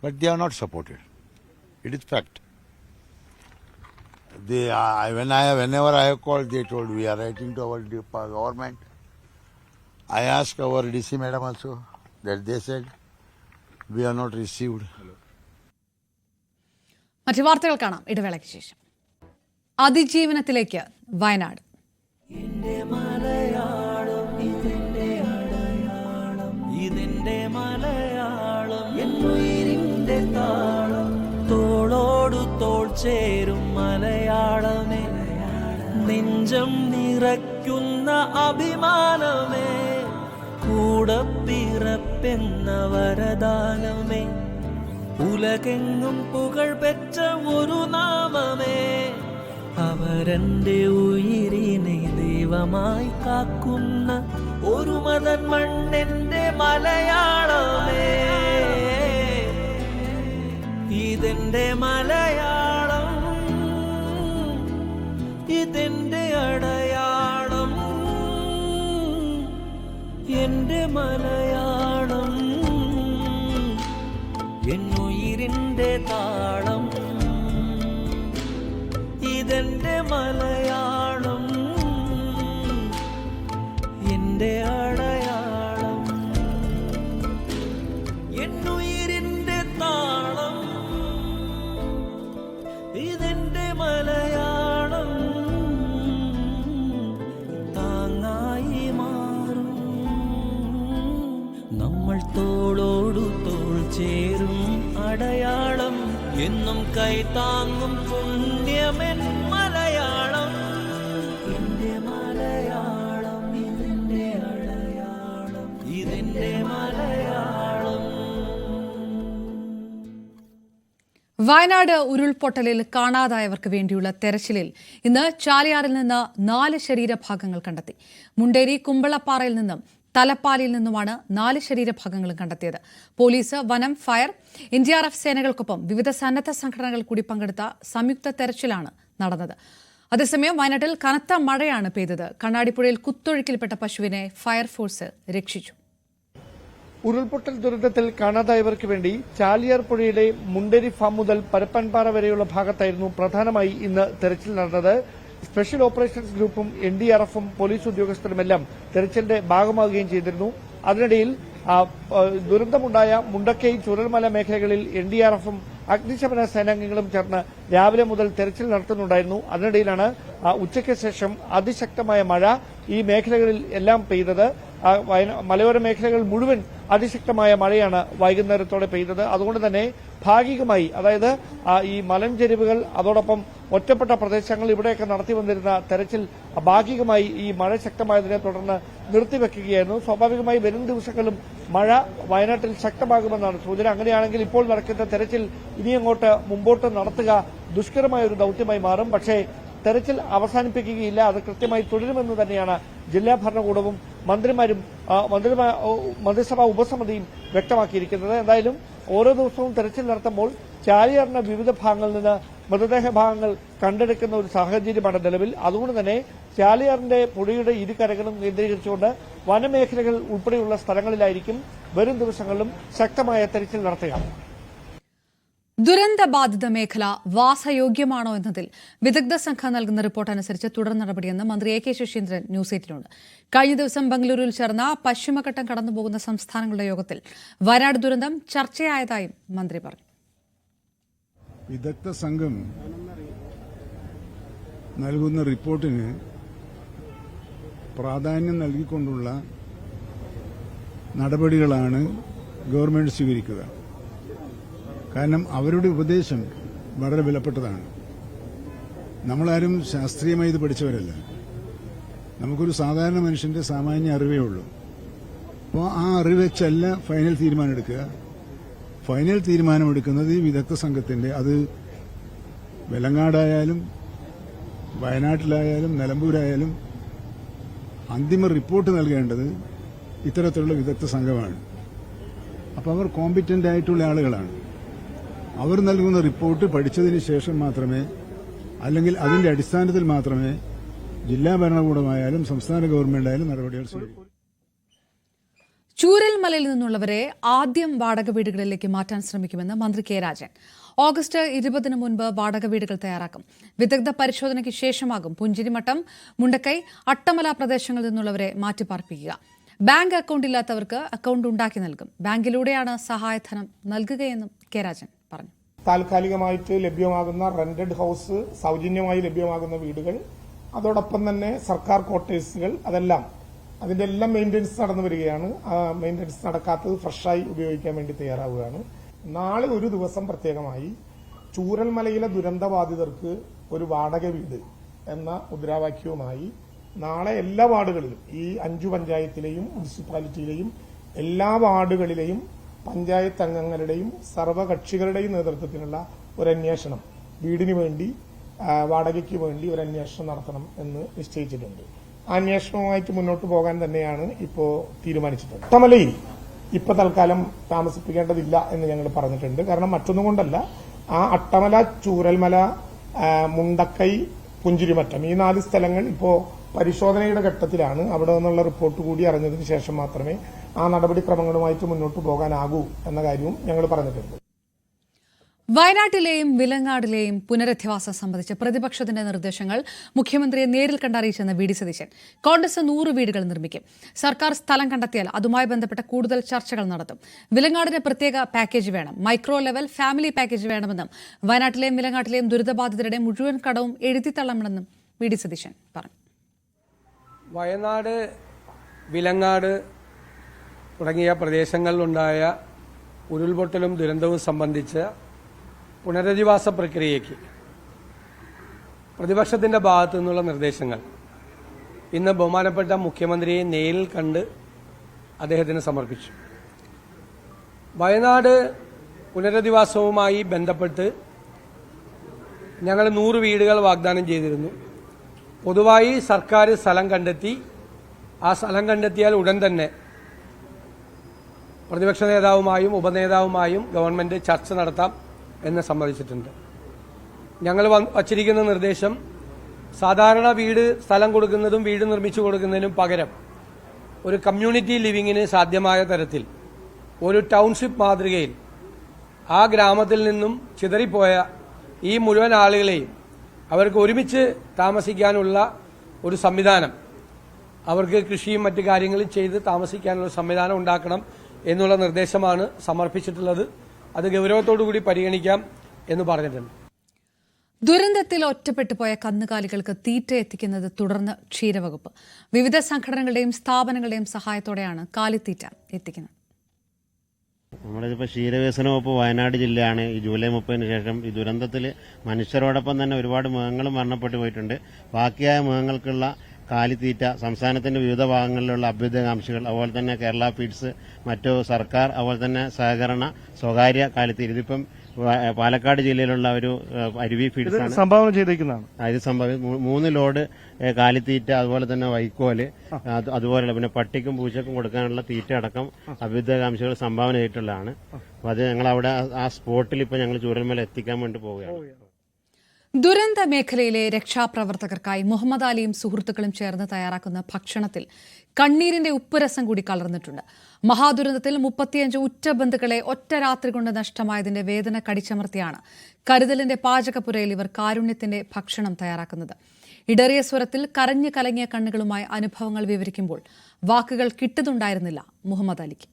But they are not supported. It is fact. Whenever I have called, they told we are writing to our government. I asked our DC madam also that they said we are not received. മറ്റു വാർത്തകൾ കാണാം ഇടവേളയ്ക്ക് ശേഷം. അതിജീവനത്തിലേക്ക് വയനാട്. തോളോടു തോൾ ചേരും മലയാളമേ, നെഞ്ചം നിറയ്ക്കുന്ന അഭിമാനമേ, കൂടപ്പിറപ്പെന്ന വരദാനമേ, ഉലകെങ്ങും പുകഴ് പെറ്റ ഒരു നാമമേ, അവരന്റെ ഉയിരിനെ ദൈവമായി കാക്കുന്ന ഒരു മതൻ മണ്ണെന്റെ മലയാളമേ, ഇതെന്റെ മലയാളം, ഇതെന്റെ അടയാളം, എന്റെ മലയാളം, എന്നുയിരിന്റെ താളം, ഇതെന്റെ മലയാളം, എന്റെ അടയാളം, എന്നുയിരിന്റെ താളം, ഇതെന്റെ മലയാളം, താങ്ങായി മാറും നമ്മൾ തോളോടു തോൾ ചേരും അടയാളം, എന്നും കൈതാങ്ങും പുണ്യമെൻ മലയാളം, എന്റെ മലയാളം, ഇതെന്റെ അടയാളം, ഇതെന്റെ മലയാളം. വയനാട് ഉരുൾപൊട്ടലിൽ കാണാതായവർക്ക് വേണ്ടിയുള്ള തെരച്ചിലിൽ ഇന്ന് ചാലിയാറിൽ നിന്ന് 4 ശരീരഭാഗങ്ങൾ കണ്ടെത്തി. മുണ്ടേരി കുമ്പളപ്പാറയിൽ നിന്നും തലപ്പാലിയിൽ നിന്നുമാണ് 4 ശരീരഭാഗങ്ങളും കണ്ടെത്തിയത്. പോലീസ്, വനം, ഫയർ, NDRF സേനകൾക്കൊപ്പം വിവിധ സന്നദ്ധ സംഘടനകൾ കൂടി പങ്കെടുത്ത സംയുക്ത തെരച്ചിലാണ് നടന്നത്. അതേസമയം വയനാട്ടിൽ കനത്ത മഴയാണ് പെയ്തത്. കണ്ണാടിപ്പുഴയിൽ കുത്തൊഴുക്കിൽപ്പെട്ട പശുവിനെ ഫയർഫോഴ്സ് രക്ഷിച്ചു. ഉരുൾപൊട്ടൽ ദുരന്തത്തിൽ കാണാതായവർക്ക് വേണ്ടി ചാലിയാർ പുഴയിലെ മുണ്ടേരി ഫാം മുതൽ പരപ്പൻപാറ വരെയുള്ള ഭാഗത്തായിരുന്നു പ്രധാനമായി ഇന്ന് തെരച്ചിൽ നടന്നത്. സ്പെഷ്യൽ ഓപ്പറേഷൻസ് ഗ്രൂപ്പും NDRFും പോലീസ് ഉദ്യോഗസ്ഥരുമെല്ലാം തെരച്ചിലിന്റെ ഭാഗമാവുകയും ചെയ്തിരുന്നു. അതിനിടയിൽ ദുരന്തമുണ്ടായ മുണ്ടക്കൈ, ചുരൽമല മേഖലകളിൽ NDRFും അഗ്നിശമന സേനാംഗങ്ങളും ചേർന്ന് രാവിലെ മുതൽ തെരച്ചിൽ നടത്തുന്നുണ്ടായിരുന്നു. അതിനിടയിലാണ് ഉച്ചയ്ക്ക് ശേഷം അതിശക്തമായ മഴ ഈ മേഖലകളിൽ എല്ലാം പെയ്തത്. മലയോര മേഖലകൾ മുഴുവൻ അതിശക്തമായ മഴയാണ് വൈകുന്നേരത്തോടെ പെയ്തത്. അതുകൊണ്ട് തന്നെ ഭാഗികമായി, അതായത് ഈ മലഞ്ചെരിവുകൾ, അതോടൊപ്പം ഒറ്റപ്പെട്ട പ്രദേശങ്ങൾ, ഇവിടെയൊക്കെ നടത്തി വന്നിരുന്ന തെരച്ചിൽ ഭാഗികമായി ഈ മഴ ശക്തമായതിനെ തുടർന്ന് നിർത്തിവെക്കുകയായിരുന്നു. സ്വാഭാവികമായി വരും ദിവസങ്ങളിലും മഴ വയനാട്ടിൽ ശക്തമാകുമെന്നാണ് സൂചന. അങ്ങനെയാണെങ്കിൽ ഇപ്പോൾ നടക്കുന്ന തെരച്ചിൽ ഇനിയങ്ങോട്ട് മുമ്പോട്ട് നടത്തുക ദുഷ്കരമായ ഒരു ദൌത്യമായി മാറും. പക്ഷേ തെരച്ചിൽ അവസാനിപ്പിക്കുകയില്ല, അത് കൃത്യമായി തുടരുമെന്ന് തന്നെയാണ് ജില്ലാ ഭരണകൂടവും മന്ത്രിസഭാ ഉപസമിതിയും വ്യക്തമാക്കിയിരിക്കുന്നത്. എന്തായാലും ഓരോ ദിവസവും തെരച്ചിൽ നടത്തുമ്പോൾ ചാലിയാറിന്റെ വിവിധ ഭാഗങ്ങളിൽ നിന്ന് മൃതദേഹ ഭാഗങ്ങൾ കണ്ടെടുക്കുന്ന ഒരു സാഹചര്യമാണ് നിലവിൽ. അതുകൊണ്ട് തന്നെ ചാലിയാറിന്റെ പുഴയുടെ ഇരുകരകളും കേന്ദ്രീകരിച്ചുകൊണ്ട് വനമേഖലകൾ ഉൾപ്പെടെയുള്ള സ്ഥലങ്ങളിലായിരിക്കും വരും ദിവസങ്ങളിലും ശക്തമായ തെരച്ചിൽ നടത്തുക. ദുരന്തബാധിത മേഖല വാസയോഗ്യമാണോ എന്നതിൽ വിദഗ്ധ സംഘം നൽകുന്ന റിപ്പോർട്ട് അനുസരിച്ച് തുടർ നടപടിയെന്ന് മന്ത്രി എ കെ ശശീന്ദ്രൻ ന്യൂസ് 8-നുണ്ട്. കഴിഞ്ഞ ദിവസം ബംഗളൂരുവിൽ ചേർന്ന പശ്ചിമഘട്ടം കടന്നുപോകുന്ന സംസ്ഥാനങ്ങളുടെ യോഗത്തിൽ വയനാട് ദുരന്തം ചർച്ചയായതായും മന്ത്രി പറഞ്ഞു. വിദഗ്ധ സംഘം നൽകുന്ന റിപ്പോർട്ടിന് പ്രാധാന്യം നൽകിക്കൊണ്ടുള്ള നടപടികളാണ് ഗവൺമെന്റ് സ്വീകരിക്കുക. കാരണം അവരുടെ ഉപദേശം വളരെ വിലപ്പെട്ടതാണ്. നമ്മളാരും ശാസ്ത്രീയമായി ഇത് പഠിച്ചവരല്ല. നമുക്കൊരു സാധാരണ മനുഷ്യന്റെ സാമാന്യ അറിവേ ഉള്ളൂ. അപ്പോൾ ആ അറിവ് വെച്ചല്ല ഫൈനൽ തീരുമാനമെടുക്കുക. ഫൈനൽ തീരുമാനമെടുക്കുന്നത് ഈ വിദഗ്ധ സംഘത്തിന്റെ, അത് വെലങ്ങാടായാലും വയനാട്ടിലായാലും നിലമ്പൂരായാലും അന്തിമ റിപ്പോർട്ട് നൽകേണ്ടത് ഇത്തരത്തിലുള്ള വിദഗ്ധ സംഘമാണ്. അപ്പോൾ അവർ കോമ്പിറ്റന്റ് ആയിട്ടുള്ള ആളുകളാണ്. അവർ നൽകുന്ന റിപ്പോർട്ട് പഠിച്ചതിന് ശേഷം മാത്രമേ, അല്ലെങ്കിൽ അതിന്റെ അടിസ്ഥാനത്തിൽ മാത്രമേ ജില്ലാ ഭരണകൂടമായാലും സംസ്ഥാന ഗവൺമെന്റായാലും നടപടികൾ സ്വീകരിക്കൂ. ചൂരൽമലയിൽ നിന്നുള്ളവരെ ആദ്യം വാടക വീടുകളിലേക്ക് മാറ്റാൻ ശ്രമിക്കുമെന്ന് മന്ത്രി കെ രാജൻ. ഓഗസ്റ്റ് 20 മുൻപ് വാടക വീടുകൾ തയ്യാറാക്കും. വിദഗ്ധ പരിശോധനയ്ക്ക് ശേഷമാകും പുഞ്ചിരിമട്ടം, മുണ്ടക്കൈ, അട്ടമല പ്രദേശങ്ങളിൽ നിന്നുള്ളവരെ മാറ്റിപ്പാർപ്പിക്കുക. ബാങ്ക് അക്കൌണ്ട് ഇല്ലാത്തവർക്ക് അക്കൌണ്ട് ഉണ്ടാക്കി നൽകും. ബാങ്കിലൂടെയാണ് സഹായധനം നൽകുകയെന്നും കെ രാജൻ പറഞ്ഞു. താൽക്കാലികമായിട്ട് ലഭ്യമാകുന്ന റെന്റഡ് ഹൌസ്, സൌജന്യമായി ലഭ്യമാകുന്ന വീടുകൾ, അതോടൊപ്പം തന്നെ സർക്കാർ ക്വാർട്ടേഴ്സുകൾ, അതെല്ലാം അതിന്റെ എല്ലാം മെയിന്റനൻസ് നടന്നു വരികയാണ്. ആ മെയിന്റനൻസ് നടക്കാത്തത് ഫ്രഷായി ഉപയോഗിക്കാൻ വേണ്ടി തയ്യാറാവുകയാണ്. നാളെ ഒരു ദിവസം പ്രത്യേകമായി ചൂരൽമലയിലെ ദുരന്തബാധിതർക്ക് ഒരു വാടക വീട് എന്ന മുദ്രാവാക്യവുമായി നാളെ എല്ലാ വാർഡുകളിലും, ഈ 5 പഞ്ചായത്തിലെയും മുനിസിപ്പാലിറ്റിയിലെയും എല്ലാ വാർഡുകളിലെയും പഞ്ചായത്ത് അംഗങ്ങളുടെയും സർവകക്ഷികളുടെയും നേതൃത്വത്തിലുള്ള ഒരു അന്വേഷണം, വീടിന് വേണ്ടി, വാടകയ്ക്ക് വേണ്ടി ഒരു അന്വേഷണം നടത്തണം എന്ന് നിശ്ചയിച്ചിട്ടുണ്ട്. ആ അന്വേഷണവുമായിട്ട് മുന്നോട്ട് പോകാൻ തന്നെയാണ് ഇപ്പോൾ തീരുമാനിച്ചിട്ടുള്ളത്. അട്ടമലയിൽ ഇപ്പൊ തൽക്കാലം താമസിപ്പിക്കേണ്ടതില്ല എന്ന് ഞങ്ങൾ പറഞ്ഞിട്ടുണ്ട്. കാരണം മറ്റൊന്നും കൊണ്ടല്ല, ആ അട്ടമല, ചൂരൽമല, മുണ്ടക്കൈ, പുഞ്ചിരിമറ്റം, ഈ 4 സ്ഥലങ്ങൾ ഇപ്പോൾ പരിശോധനയുടെ ഘട്ടത്തിലാണ്. അവിടെ നിന്നുള്ള റിപ്പോർട്ട് കൂടി അറിഞ്ഞതിന് ശേഷം മാത്രമേ ആ നടപടിക്രമങ്ങളുമായിട്ട് മുന്നോട്ട് പോകാനാകൂ എന്ന കാര്യവും ഞങ്ങൾ പറഞ്ഞിട്ടുണ്ട്. വയനാട്ടിലെയും വിലങ്ങാടിലെയും പുനരധിവാസം സംബന്ധിച്ച് പ്രതിപക്ഷത്തിന്റെ നിർദ്ദേശങ്ങൾ മുഖ്യമന്ത്രിയെ നേരിൽ കണ്ടറിയിച്ചെന്ന് വി ഡി സതീശൻ. കോൺഗ്രസ് 100 വീടുകൾ നിർമ്മിക്കും. സർക്കാർ സ്ഥലം കണ്ടെത്തിയാൽ അതുമായി ബന്ധപ്പെട്ട കൂടുതൽ ചർച്ചകൾ നടത്തും. വിലങ്ങാടിന് പ്രത്യേക പാക്കേജ് വേണം, മൈക്രോ ലെവൽ ഫാമിലി പാക്കേജ് വേണമെന്നും വയനാട്ടിലെയും വിലങ്ങാട്ടിലെയും ദുരിതബാധിതരുടെ മുഴുവൻ കടവും എഴുതിത്തള്ളണമെന്നും വി ഡി സതീശൻ പറഞ്ഞു. വയനാട്, വിലങ്ങാട് തുടങ്ങിയ പ്രദേശങ്ങളിലുണ്ടായ ഉരുൾപൊട്ടലും ദുരന്തവും സംബന്ധിച്ച പുനരധിവാസ പ്രക്രിയയ്ക്ക് പ്രതിപക്ഷത്തിന്റെ ഭാഗത്തു നിന്നുള്ള നിർദ്ദേശങ്ങൾ ഇന്ന് ബഹുമാനപ്പെട്ട മുഖ്യമന്ത്രിയെ നേരിൽ കണ്ട് അദ്ദേഹത്തിന് സമർപ്പിച്ചു. വയനാട് പുനരധിവാസവുമായി ബന്ധപ്പെട്ട് ഞങ്ങൾ 100 വീടുകൾ വാഗ്ദാനം ചെയ്തിരുന്നു. പൊതുവായി സർക്കാർ സ്ഥലം കണ്ടെത്തി, ആ സ്ഥലം കണ്ടെത്തിയാൽ ഉടൻ തന്നെ പ്രതിപക്ഷ നേതാവുമായും ഉപനേതാവുമായും ഗവൺമെന്റ് ചർച്ച നടത്താം എന്ന് സമ്മതിച്ചിട്ടുണ്ട്. ഞങ്ങൾ വച്ചിരിക്കുന്ന നിർദ്ദേശം, സാധാരണ വീട് സ്ഥലം കൊടുക്കുന്നതും വീട് നിർമ്മിച്ചു കൊടുക്കുന്നതിനും പകരം ഒരു കമ്മ്യൂണിറ്റി ലിവിങ്ങിന് സാധ്യമായ തരത്തിൽ ഒരു ടൗൺഷിപ്പ് മാതൃകയിൽ ആ ഗ്രാമത്തിൽ നിന്നും ചിതറിപ്പോയ ഈ മുഴുവൻ ആളുകളെയും അവർക്ക് ഒരുമിച്ച് താമസിക്കാനുള്ള ഒരു സംവിധാനം, അവർക്ക് കൃഷിയും മറ്റു കാര്യങ്ങളും ചെയ്ത് താമസിക്കാനുള്ള സംവിധാനം ഉണ്ടാക്കണം എന്നുള്ള നിർദ്ദേശമാണ് സമർപ്പിച്ചിട്ടുള്ളത്. അത് ഗൗരവത്തോടുകൂടി പരിഗണിക്കാം എന്ന് പറഞ്ഞിട്ടുണ്ട്. ദുരന്തത്തിൽ ഒറ്റപ്പെട്ടുപോയ കന്നുകാലികൾക്ക് തീറ്റ എത്തിക്കുന്നത് തുടർന്ന് ക്ഷീരവകുപ്പ്. വിവിധ സംഘടനകളുടെയും സ്ഥാപനങ്ങളുടെയും സഹായത്തോടെയാണ് കാലിത്തീറ്റ എത്തിക്കുന്നത്. നമ്മളിതിപ്പോൾ ക്ഷീരവികസന വകുപ്പ് വയനാട് ജില്ലയാണ് ഈ ജൂലൈ 30-ന് ശേഷം ഈ ദുരന്തത്തിൽ മനുഷ്യരോടൊപ്പം തന്നെ ഒരുപാട് മൃഗങ്ങളും മരണപ്പെട്ടു പോയിട്ടുണ്ട്. ബാക്കിയായ മൃഗങ്ങൾക്കുള്ള കാലിത്തീറ്റ സംസ്ഥാനത്തിന്റെ വിവിധ ഭാഗങ്ങളിലുള്ള അഭ്യുദയകാംക്ഷികൾ, അതുപോലെ തന്നെ കേരള ഫീഡ്സ്, മറ്റു സർക്കാർ, അതുപോലെ തന്നെ സഹകരണ സ്വകാര്യ കാലിത്തീറ്റ, ഇതിപ്പം പാലക്കാട് ജില്ലയിലുള്ള ഒരു അരുവി ഫീഡ്സ് ആണ് സംഭാവന ചെയ്തേക്കുന്നതാണ്. ഇത് 3 ലോഡ് കാലിത്തീറ്റ, അതുപോലെ തന്നെ വൈക്കോല്, അതുപോലെ പിന്നെ പട്ടിക്കും പൂച്ചക്കും കൊടുക്കാനുള്ള തീറ്റ അടക്കം അഭ്യുദയകാംക്ഷികൾ സംഭാവന ചെയ്തിട്ടുള്ളതാണ്. അപ്പോൾ അത് ഞങ്ങൾ അവിടെ ആ സ്പോട്ടിൽ ഇപ്പൊ ഞങ്ങൾ ചൂരൽമല എത്തിക്കാൻ വേണ്ടി പോവുകയാണ്. ദുരന്ത മേഖലയിലെ രക്ഷാപ്രവർത്തകർക്കായി മുഹമ്മദ് അലിയും സുഹൃത്തുക്കളും ചേർന്ന് തയ്യാറാക്കുന്ന ഭക്ഷണത്തിൽ കണ്ണീരിന്റെ ഉപ്പുരസം കൂടി കലർന്നിട്ടുണ്ട്. മഹാദുരന്തത്തിൽ 35 ഉറ്റ ബന്ധുക്കളെ ഒറ്റ രാത്രി കൊണ്ട് നഷ്ടമായതിന്റെ വേദന കടിച്ചമർത്തിയാണ് കരുതലിന്റെ പാചകപ്പുരയിൽ ഇവർ കാരുണ്യത്തിന്റെ ഭക്ഷണം തയ്യാറാക്കുന്നത്. ഇടറിയ സ്വരത്തിൽ കരഞ്ഞു കലങ്ങിയ കണ്ണുകളുമായി അനുഭവങ്ങൾ വിവരിക്കുമ്പോൾ വാക്കുകൾ കിട്ടുന്നുണ്ടായിരുന്നില്ല മുഹമ്മദ് അലിക്ക്.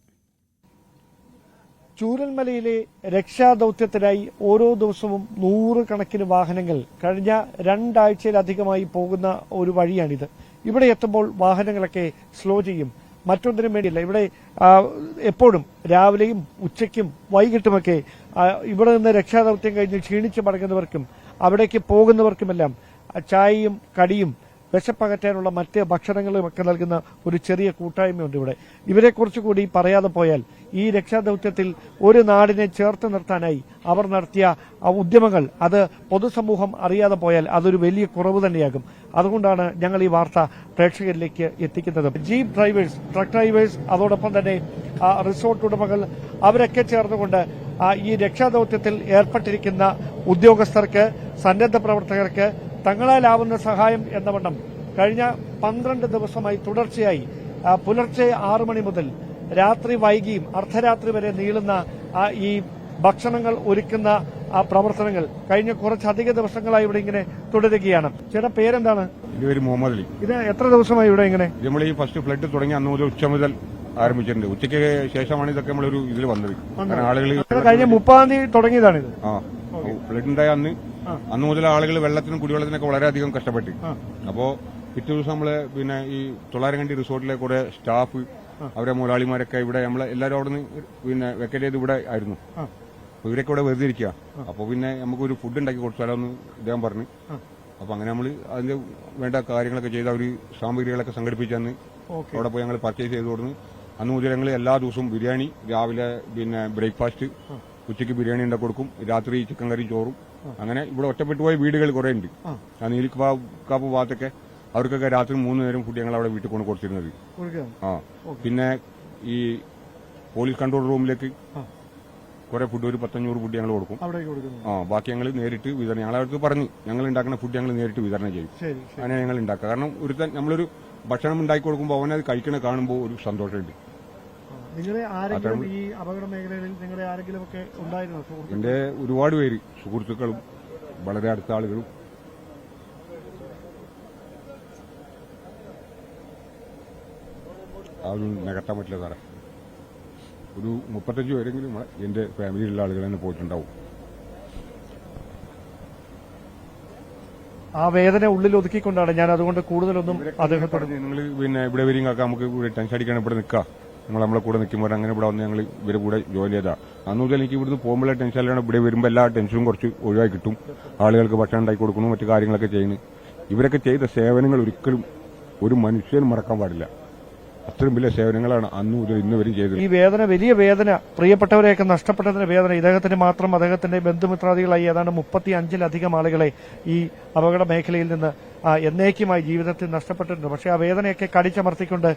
ചൂരൽമലയിലെ രക്ഷാദൌത്യത്തിനായി ഓരോ ദിവസവും 100 കണക്കിന് വാഹനങ്ങൾ കഴിഞ്ഞ 2 ആഴ്ചയിലധികമായി പോകുന്ന ഒരു വഴിയാണിത്. ഇവിടെ എത്തുമ്പോൾ വാഹനങ്ങളൊക്കെ സ്ലോ ചെയ്യും. മറ്റൊന്നിനും വേണ്ടിയില്ല. ഇവിടെ എപ്പോഴും രാവിലെയും ഉച്ചയ്ക്കും വൈകിട്ടുമൊക്കെ ഇവിടെ നിന്ന് രക്ഷാദൌത്യം കഴിഞ്ഞ് ക്ഷീണിച്ച് മടങ്ങുന്നവർക്കും അവിടേക്ക് പോകുന്നവർക്കുമെല്ലാം ചായയും കടിയും വിശപ്പകറ്റാനുള്ള മറ്റ് ഭക്ഷണങ്ങളും ഒക്കെ നൽകുന്ന ഒരു ചെറിയ കൂട്ടായ്മയുണ്ട് ഇവിടെ. ഇവരെക്കുറിച്ച് കൂടി പറയാതെ പോയാൽ ഈ രക്ഷാദൌത്യത്തിൽ ഒരു നാടിനെ ചേർത്ത് നിർത്താനായി അവർ നടത്തിയ ഉദ്യമങ്ങൾ അത് പൊതുസമൂഹം അറിയാതെ പോയാൽ അതൊരു വലിയ കുറവ് തന്നെയാകും. അതുകൊണ്ടാണ് ഞങ്ങൾ ഈ വാർത്ത പ്രേക്ഷകരിലേക്ക് എത്തിക്കുന്നത്. ജീപ്പ് ഡ്രൈവേഴ്സ്, ട്രക്ക് ഡ്രൈവേഴ്സ്, അതോടൊപ്പം തന്നെ റിസോർട്ട് ഉടമകൾ അവരൊക്കെ ചേർന്നുകൊണ്ട് ഈ രക്ഷാദൌത്യത്തിൽ ഏർപ്പെട്ടിരിക്കുന്ന ഉദ്യോഗസ്ഥർക്ക്, സന്നദ്ധ പ്രവർത്തകർക്ക് തങ്ങളാലാവുന്ന സഹായം എന്ന വണ്ണം കഴിഞ്ഞ 12 ദിവസമായി തുടർച്ചയായി പുലർച്ചെ 6 മണി മുതൽ രാത്രി വൈകിയും അർദ്ധരാത്രി വരെ നീളുന്ന ഈ ഭക്ഷണങ്ങൾ ഒരുക്കുന്ന പ്രവർത്തനങ്ങൾ കഴിഞ്ഞ കുറച്ചധിക ദിവസങ്ങളായി ഇവിടെ ഇങ്ങനെ തുടരുകയാണ്. ചേട്ടാ, പേരെന്താണ്? എന്റെ പേര് മുഹമ്മദ് അലി. ഇത് എത്ര ദിവസമായി ഇവിടെ ഇങ്ങനെ? നമ്മൾ ഈ ഫസ്റ്റ് ഫ്ലഡ് തുടങ്ങി അന്ന് മുതൽ ഉച്ച മുതൽ ആരംഭിച്ചിട്ടുണ്ട്. ഉച്ചയ്ക്ക് ശേഷമാണ് ഇതൊക്കെ നമ്മളൊരു ഇതിൽ വന്നത്. ആളുകൾ കഴിഞ്ഞ 30-ാം തീയതി തുടങ്ങിയതാണിത്. ഫ്ലഡ് ഉണ്ടായ അന്ന് മുതൽ ആളുകൾ വെള്ളത്തിനും കുടിവെള്ളത്തിനൊക്കെ വളരെയധികം കഷ്ടപ്പെട്ടു. അപ്പോ പിറ്റേ ദിവസം നമ്മള് പിന്നെ ഈ തൊള്ളാരങ്കണ്ടി റിസോർട്ടിലെ കുറെ സ്റ്റാഫ്, അവരെ മുതലാളിമാരൊക്കെ ഇവിടെ നമ്മളെ എല്ലാവരും അവിടെ നിന്ന് പിന്നെ വെക്കേറ്റ് ചെയ്ത് ഇവിടെ ആയിരുന്നു. അപ്പൊ ഇവരൊക്കെ ഇവിടെ വെറുതെ ഇരിക്കുക. അപ്പൊ പിന്നെ നമുക്കൊരു ഫുഡ് ഉണ്ടാക്കി കൊടുത്താലോ എന്ന് ഇദ്ദേഹം പറഞ്ഞു. അപ്പൊ അങ്ങനെ നമ്മൾ അതിന്റെ വേണ്ട കാര്യങ്ങളൊക്കെ ചെയ്ത് അവർ സാമഗ്രികളൊക്കെ സംഘടിപ്പിച്ചന്ന് അവിടെ പോയി ഞങ്ങൾ പർച്ചേസ് ചെയ്ത് കൊടുന്നു. അന്ന് മുതൽ ഞങ്ങൾ എല്ലാ ദിവസവും ബിരിയാണി, രാവിലെ പിന്നെ ബ്രേക്ക്ഫാസ്റ്റ്, ഉച്ചയ്ക്ക് ബിരിയാണി ഉണ്ടാക്കി കൊടുക്കും, രാത്രി ചിക്കൻ കറി ചോറും. അങ്ങനെ ഇവിടെ ഒറ്റപ്പെട്ടു പോയ വീടുകൾ കുറെ ഉണ്ട്. ആ നീലിക്കാപ്പ് ഭാഗത്തൊക്കെ അവർക്കൊക്കെ രാത്രി 3 നേരം ഫുഡ് ഞങ്ങൾ അവിടെ വീട്ടിൽ കൊണ്ട് കൊടുത്തിരുന്നത്. പിന്നെ ഈ പോലീസ് കൺട്രോൾ റൂമിലേക്ക് കുറെ ഫുഡ്, ഒരു 100-500 ഫുഡ് ഞങ്ങൾ കൊടുക്കും. ബാക്കി ഞങ്ങൾ നേരിട്ട് വിതരണം, ഞങ്ങളടുത്ത് പറഞ്ഞു ഞങ്ങൾ ഉണ്ടാക്കുന്ന ഫുഡ് ഞങ്ങൾ നേരിട്ട് വിതരണം ചെയ്യും. അങ്ങനെ ഞങ്ങൾ ഉണ്ടാക്കുക. കാരണം നമ്മളൊരു ഭക്ഷണം ഉണ്ടാക്കി കൊടുക്കുമ്പോൾ അവനത് കഴിക്കണ കാണുമ്പോൾ ഒരു സന്തോഷമുണ്ട്. എന്റെ ഒരുപാട് പേര്, സുഹൃത്തുക്കളും വളരെ അടുത്ത ആളുകളും. അതൊന്നും നികത്താൻ പറ്റില്ല സാറേ. ഒരു 35 പേരെങ്കിലും എന്റെ ഫാമിലിയിലുള്ള ആളുകൾ തന്നെ പോയിട്ടുണ്ടാവും. ആ വേദന ഉള്ളിൽ ഒതുക്കിക്കൊണ്ടാണ് ഞാൻ അതുകൊണ്ട് കൂടുതലൊന്നും അദ്ദേഹത്തോട് നിങ്ങൾ പിന്നെ ഇവിടെ വരും കാക്ക, നമുക്ക് ഇവിടെ ടെൻഷൻ അടിക്കാൻ ഇവിടെ നിൽക്കാം, നമ്മളെ കൂടെ നിൽക്കുമ്പോൾ അങ്ങനെ ഇവിടെ വന്ന് ഞങ്ങൾ ഇവരെ കൂടെ ജോലി ചെയ്താ. അന്ന് മുതൽ എനിക്ക് ഇവിടുന്ന് പോകുമ്പോഴേ ടെൻഷനിലാണ്. ഇവിടെ വരുമ്പോൾ എല്ലാ ടെൻഷനും കുറച്ച് ഒഴിവായി കിട്ടും. ആളുകൾക്ക് ഭക്ഷണം ഉണ്ടാക്കി കൊടുക്കുന്നു, മറ്റു കാര്യങ്ങളൊക്കെ ചെയ്യുന്നു. ഇവരൊക്കെ ചെയ്ത സേവനങ്ങൾ ഒരിക്കലും ഒരു മനുഷ്യനും മറക്കാൻ പാടില്ല. അത്രയും വലിയ സേവനങ്ങളാണ് അന്ന് മുതൽ ഇന്ന് വരും ചെയ്തത്. ഈ വേദന, വലിയ വേദന, പ്രിയപ്പെട്ടവരെയൊക്കെ നഷ്ടപ്പെട്ടതിന്റെ വേദന ഇദ്ദേഹത്തിന് മാത്രം, അദ്ദേഹത്തിന്റെ ബന്ധുമിത്രാദികളായി ഏതാണ്ട് 35-ലധികം ആളുകളെ ഈ അപകട മേഖലയിൽ നിന്ന് എന്നേക്കുമായി ജീവിതത്തിൽ നഷ്ടപ്പെട്ടിട്ടുണ്ട്. പക്ഷേ ആ വേദനയൊക്കെ കടിച്ചമർത്തിക്കൊണ്ട്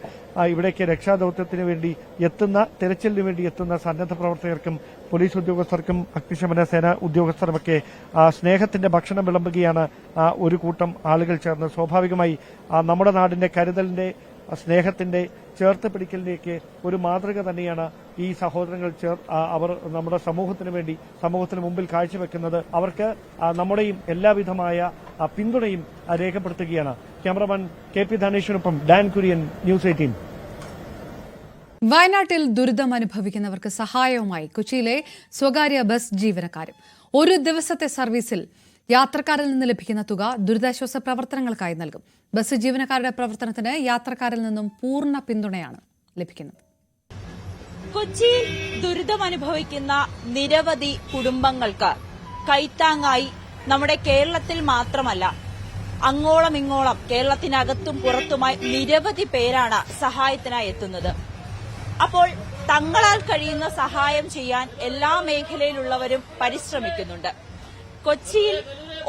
ഇവിടേക്ക് രക്ഷാദൌത്യത്തിന് വേണ്ടി എത്തുന്ന, തെരച്ചിലിന് വേണ്ടി എത്തുന്ന സന്നദ്ധ പ്രവർത്തകർക്കും പോലീസ് ഉദ്യോഗസ്ഥർക്കും അഗ്നിശമന സേന ഉദ്യോഗസ്ഥരുമൊക്കെ സ്നേഹത്തിന്റെ ഭക്ഷണം വിളമ്പുകയാണ് ഒരു കൂട്ടം ആളുകൾ ചേർന്ന്. സ്വാഭാവികമായി നമ്മുടെ നാടിന്റെ കരുതലിന്റെ, സ്നേഹത്തിന്റെ, ചേർത്ത് പിടിക്കലിലേക്ക് ഒരു മാതൃക തന്നെയാണ് ഈ സഹോദരങ്ങൾ അവർ നമ്മുടെ സമൂഹത്തിന് വേണ്ടി, സമൂഹത്തിന് മുമ്പിൽ കാഴ്ചവെക്കുന്നത്. അവർക്ക് നമ്മുടെയും എല്ലാവിധമായ പിന്തുണയും രേഖപ്പെടുത്തുകയാണ്. ക്യാമറമാൻ KP ധനേഷിനൊപ്പം ഡാൻ കുര്യൻ, ന്യൂസ് 18. വയനാട്ടിൽ ദുരിതം അനുഭവിക്കുന്നവർക്ക് സഹായവുമായി കൊച്ചിയിലെ സ്വകാര്യ ബസ് ജീവനക്കാരും. ഒരു ദിവസത്തെ സർവീസിൽ യാത്രക്കാരിൽ നിന്ന് ലഭിക്കുന്ന തുക ദുരിതാശ്വാസ പ്രവർത്തനങ്ങൾക്കായി നൽകും. ബസ് ജീവനക്കാരുടെ പ്രവർത്തനത്തിന് യാത്രക്കാരിൽ നിന്നും പൂർണ്ണ പിന്തുണയാണ് ലഭിക്കുന്നത്. കൊച്ചിയിൽ ദുരിതമനുഭവിക്കുന്ന നിരവധി കുടുംബങ്ങൾക്ക് കൈത്താങ്ങായി നമ്മുടെ കേരളത്തിൽ മാത്രമല്ല, അങ്ങോളം ഇങ്ങോളം കേരളത്തിനകത്തും പുറത്തുമായി നിരവധി പേരാണ് സഹായത്തിനായി എത്തുന്നത്. അപ്പോൾ തങ്ങളാൽ കഴിയുന്ന സഹായം ചെയ്യാൻ എല്ലാ മേഖലയിലുള്ളവരും പരിശ്രമിക്കുന്നുണ്ട്. കൊച്ചിയിൽ